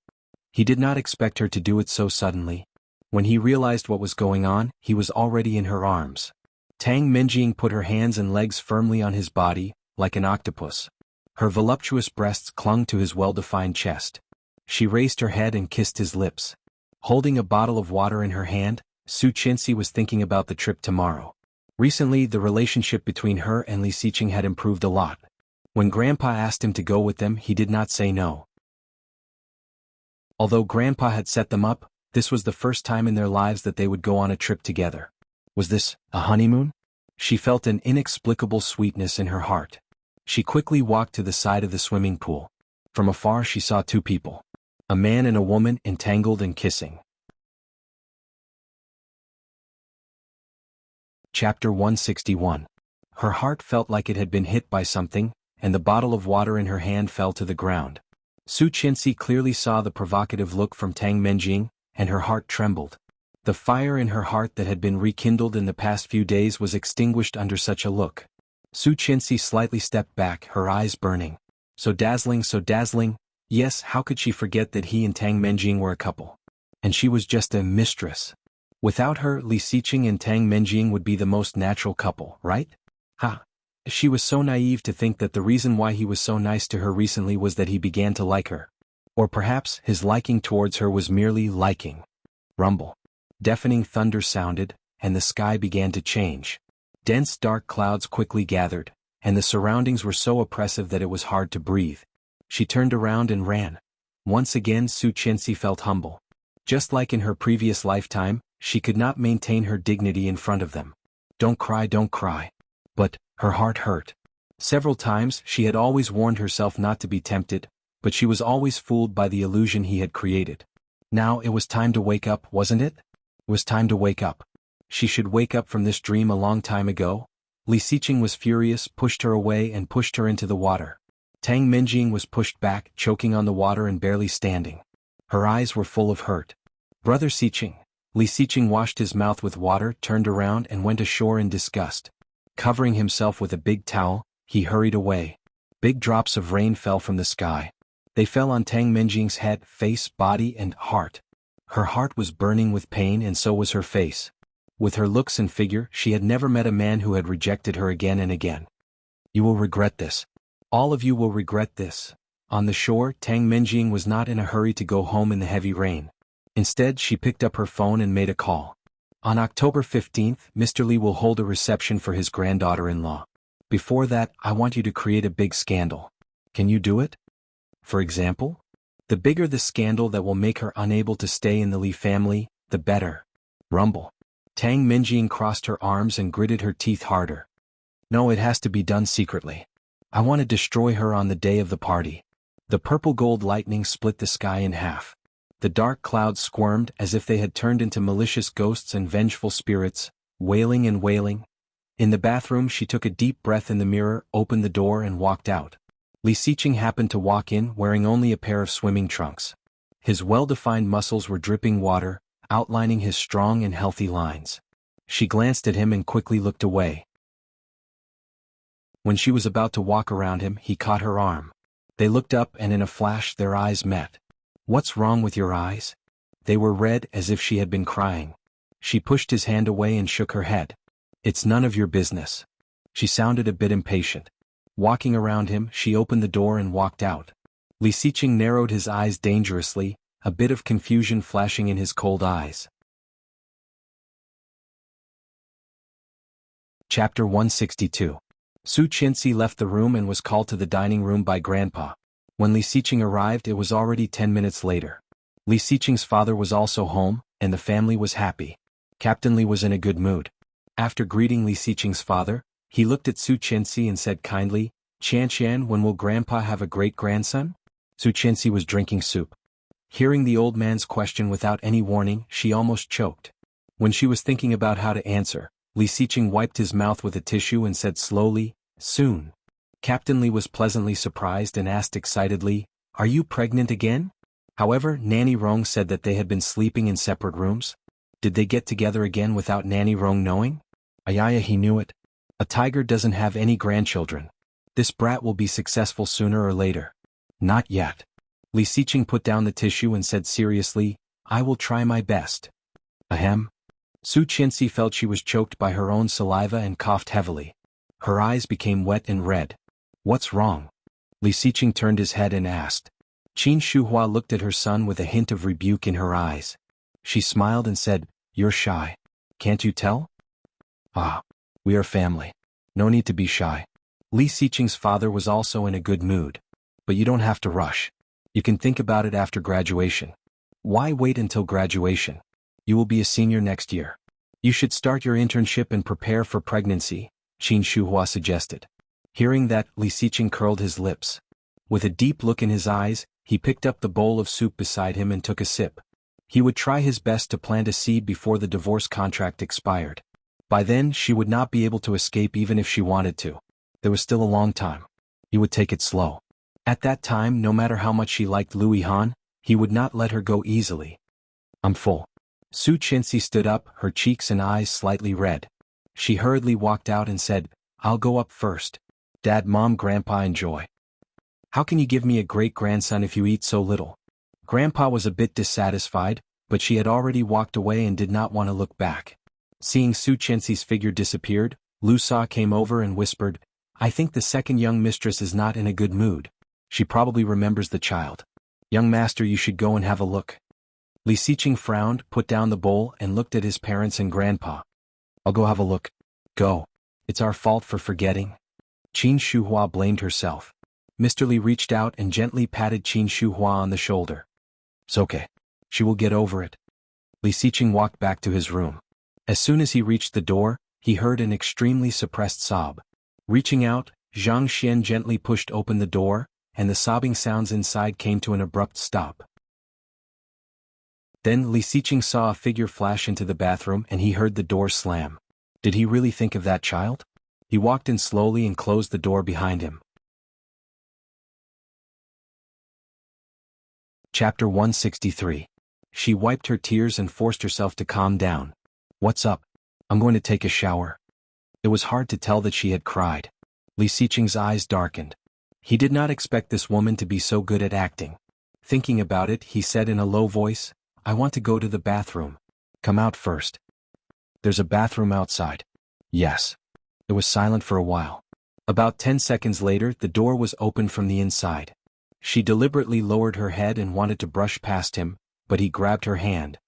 He did not expect her to do it so suddenly. When he realized what was going on, he was already in her arms. Tang Menjing put her hands and legs firmly on his body, like an octopus. Her voluptuous breasts clung to his well-defined chest. She raised her head and kissed his lips. Holding a bottle of water in her hand, Su Qianxi was thinking about the trip tomorrow. Recently, the relationship between her and Li Siqing had improved a lot. When Grandpa asked him to go with them, he did not say no. Although Grandpa had set them up, this was the first time in their lives that they would go on a trip together. Was this a honeymoon? She felt an inexplicable sweetness in her heart. She quickly walked to the side of the swimming pool. From afar she saw two people. A man and a woman entangled and kissing. Chapter 161. Her heart felt like it had been hit by something, and the bottle of water in her hand fell to the ground. Su Qianxi clearly saw the provocative look from Tang Menjing, and her heart trembled. The fire in her heart that had been rekindled in the past few days was extinguished under such a look. Su Qianxi slightly stepped back, her eyes burning. So dazzling, yes, how could she forget that he and Tang Menjing were a couple? And she was just a mistress. Without her, Li Siqing and Tang Menjing would be the most natural couple, right? Ha! She was so naive to think that the reason why he was so nice to her recently was that he began to like her. Or perhaps his liking towards her was merely liking. Rumble. Deafening thunder sounded, and the sky began to change. Dense dark clouds quickly gathered, and the surroundings were so oppressive that it was hard to breathe. She turned around and ran. Once again Su Qianxi felt humble. Just like in her previous lifetime, she could not maintain her dignity in front of them. Don't cry. But her heart hurt. Several times she had always warned herself not to be tempted, but she was always fooled by the illusion he had created. Now it was time to wake up, wasn't it? It was time to wake up. She should wake up from this dream a long time ago. Li Siqing was furious, pushed her away and pushed her into the water. Tang Menjing was pushed back, choking on the water and barely standing. Her eyes were full of hurt. Brother Siqing. Li Siqing washed his mouth with water, turned around and went ashore in disgust. Covering himself with a big towel, he hurried away. Big drops of rain fell from the sky. They fell on Tang Menjing's head, face, body, and heart. Her heart was burning with pain and so was her face. With her looks and figure, she had never met a man who had rejected her again and again. You will regret this. All of you will regret this. On the shore, Tang Menjing was not in a hurry to go home in the heavy rain. Instead, she picked up her phone and made a call. On October 15th, Mr. Li will hold a reception for his granddaughter-in-law. Before that, I want you to create a big scandal. Can you do it? For example? The bigger the scandal that will make her unable to stay in the Li family, the better. Rumble. Tang Menjing crossed her arms and gritted her teeth harder. No, it has to be done secretly. I want to destroy her on the day of the party. The purple-gold lightning split the sky in half. The dark clouds squirmed as if they had turned into malicious ghosts and vengeful spirits, wailing and wailing. In the bathroom she took a deep breath in the mirror, opened the door and walked out. Li Xiqing happened to walk in wearing only a pair of swimming trunks. His well-defined muscles were dripping water, outlining his strong and healthy lines. She glanced at him and quickly looked away. When she was about to walk around him, he caught her arm. They looked up and in a flash their eyes met. What's wrong with your eyes? They were red as if she had been crying. She pushed his hand away and shook her head. It's none of your business. She sounded a bit impatient. Walking around him, she opened the door and walked out. Li Xiqing narrowed his eyes dangerously, a bit of confusion flashing in his cold eyes. Chapter 162. Su Qianxi left the room and was called to the dining room by Grandpa. When Li Xiqing arrived, it was already 10 minutes later. Li Xiqing's father was also home, and the family was happy. Captain Li was in a good mood. After greeting Li Xiqing's father, he looked at Su Qianxi and said kindly, "Qianqian, when will Grandpa have a great-grandson?" Su Qianxi was drinking soup. Hearing the old man's question without any warning, she almost choked. When she was thinking about how to answer, Li Xiqing wiped his mouth with a tissue and said slowly, "Soon." Captain Li was pleasantly surprised and asked excitedly, "Are you pregnant again?" However, Nanny Rong said that they had been sleeping in separate rooms. Did they get together again without Nanny Rong knowing? Ayaya, he knew it. A tiger doesn't have any grandchildren. This brat will be successful sooner or later. Not yet. Li Xiqing put down the tissue and said seriously, "I will try my best." Ahem. Su Qianxi felt she was choked by her own saliva and coughed heavily. Her eyes became wet and red. What's wrong? Li Xiqing turned his head and asked. Qin Shuhua looked at her son with a hint of rebuke in her eyes. She smiled and said, "You're shy. Can't you tell?" "Ah, we are family. No need to be shy." Li Xiqing's father was also in a good mood. "But you don't have to rush. You can think about it after graduation." "Why wait until graduation? You will be a senior next year. You should start your internship and prepare for pregnancy," Qin Shuhua suggested. Hearing that, Li Xiqing curled his lips. With a deep look in his eyes, he picked up the bowl of soup beside him and took a sip. He would try his best to plant a seed before the divorce contract expired. By then, she would not be able to escape even if she wanted to. There was still a long time. He would take it slow. At that time, no matter how much she liked Louis Han, he would not let her go easily. "I'm full." Su Qianxi stood up, her cheeks and eyes slightly red. She hurriedly walked out and said, "I'll go up first. Dad, Mom, Grandpa enjoy. How can you give me a great-grandson if you eat so little?" Grandpa was a bit dissatisfied, but she had already walked away and did not want to look back. Seeing Su Qianxi's figure disappeared, Lu Sa came over and whispered, "I think the second young mistress is not in a good mood. She probably remembers the child. Young master, you should go and have a look." Li Xiqing frowned, put down the bowl and looked at his parents and grandpa. "I'll go have a look." "Go. It's our fault for forgetting." Qin Shuhua blamed herself. Mr. Li reached out and gently patted Qin Shuhua on the shoulder. "It's okay. She will get over it." Li Xiqing walked back to his room. As soon as he reached the door, he heard an extremely suppressed sob. Reaching out, Zhang Xian gently pushed open the door, and the sobbing sounds inside came to an abrupt stop. Then Li Xiqing saw a figure flash into the bathroom and he heard the door slam. Did he really think of that child? He walked in slowly and closed the door behind him. Chapter 163. She wiped her tears and forced herself to calm down. "What's up? I'm going to take a shower." It was hard to tell that she had cried. Li Xiqing's eyes darkened. He did not expect this woman to be so good at acting. Thinking about it, he said in a low voice, "I want to go to the bathroom. Come out first." "There's a bathroom outside." "Yes." It was silent for a while. About 10 seconds later, the door was opened from the inside. She deliberately lowered her head and wanted to brush past him, but he grabbed her hand.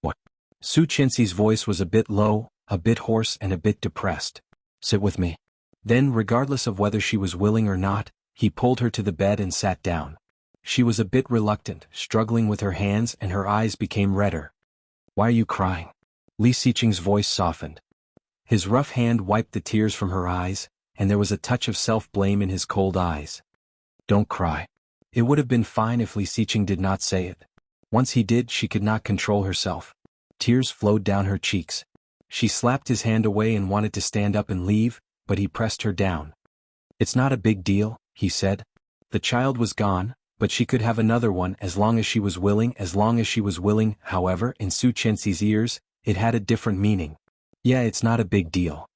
"What?" Su Chenxi's voice was a bit low, a bit hoarse and a bit depressed. "Sit with me." Then, regardless of whether she was willing or not, he pulled her to the bed and sat down. She was a bit reluctant, struggling with her hands, and her eyes became redder. "Why are you crying?" Li Xiqing's voice softened. His rough hand wiped the tears from her eyes, and there was a touch of self-blame in his cold eyes. "Don't cry." It would have been fine if Li Xiqing did not say it. Once he did, she could not control herself. Tears flowed down her cheeks. She slapped his hand away and wanted to stand up and leave, but he pressed her down. "It's not a big deal," he said. The child was gone, but she could have another one as long as she was willing. However, in Su Chenxi's ears, it had a different meaning. "Yeah, it's not a big deal."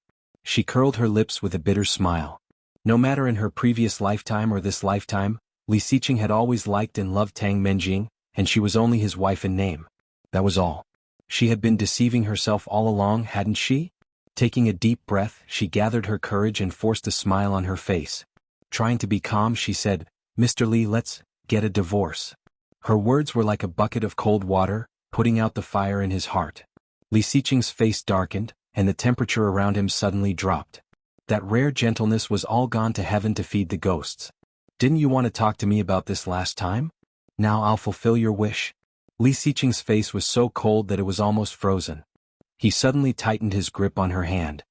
She curled her lips with a bitter smile. No matter in her previous lifetime or this lifetime, Li Xiqing had always liked and loved Tang Menjing, and she was only his wife in name. That was all. She had been deceiving herself all along, hadn't she? Taking a deep breath, she gathered her courage and forced a smile on her face. Trying to be calm, she said, "Mr. Li, let's get a divorce." Her words were like a bucket of cold water, putting out the fire in his heart. Li Xiqing's face darkened, and the temperature around him suddenly dropped. That rare gentleness was all gone to heaven to feed the ghosts. "Didn't you want to talk to me about this last time? Now I'll fulfill your wish." Li Xiqing's face was so cold that it was almost frozen. He suddenly tightened his grip on her hand.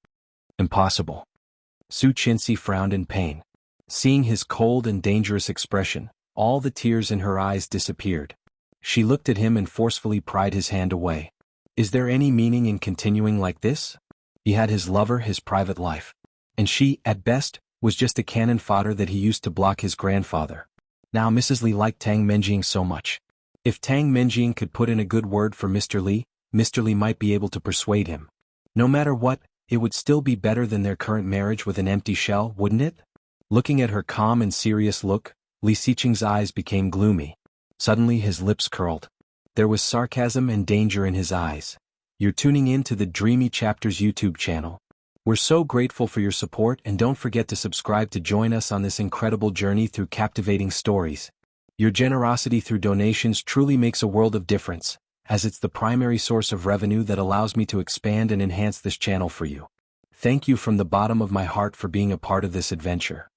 "Impossible." Su Chenxi frowned in pain. Seeing his cold and dangerous expression, all the tears in her eyes disappeared. She looked at him and forcefully pried his hand away. Is there any meaning in continuing like this? He had his lover, his private life. And she, at best, was just a cannon fodder that he used to block his grandfather. Now Mrs. Li liked Tang Menjing so much. If Tang Menjing could put in a good word for Mr. Li might be able to persuade him. No matter what, it would still be better than their current marriage with an empty shell, wouldn't it? Looking at her calm and serious look, Li Xiqing's eyes became gloomy. Suddenly his lips curled. There was sarcasm and danger in his eyes. You're tuning in to the Dreamy Chapters YouTube channel. We're so grateful for your support, and don't forget to subscribe to join us on this incredible journey through captivating stories. Your generosity through donations truly makes a world of difference, as it's the primary source of revenue that allows me to expand and enhance this channel for you. Thank you from the bottom of my heart for being a part of this adventure.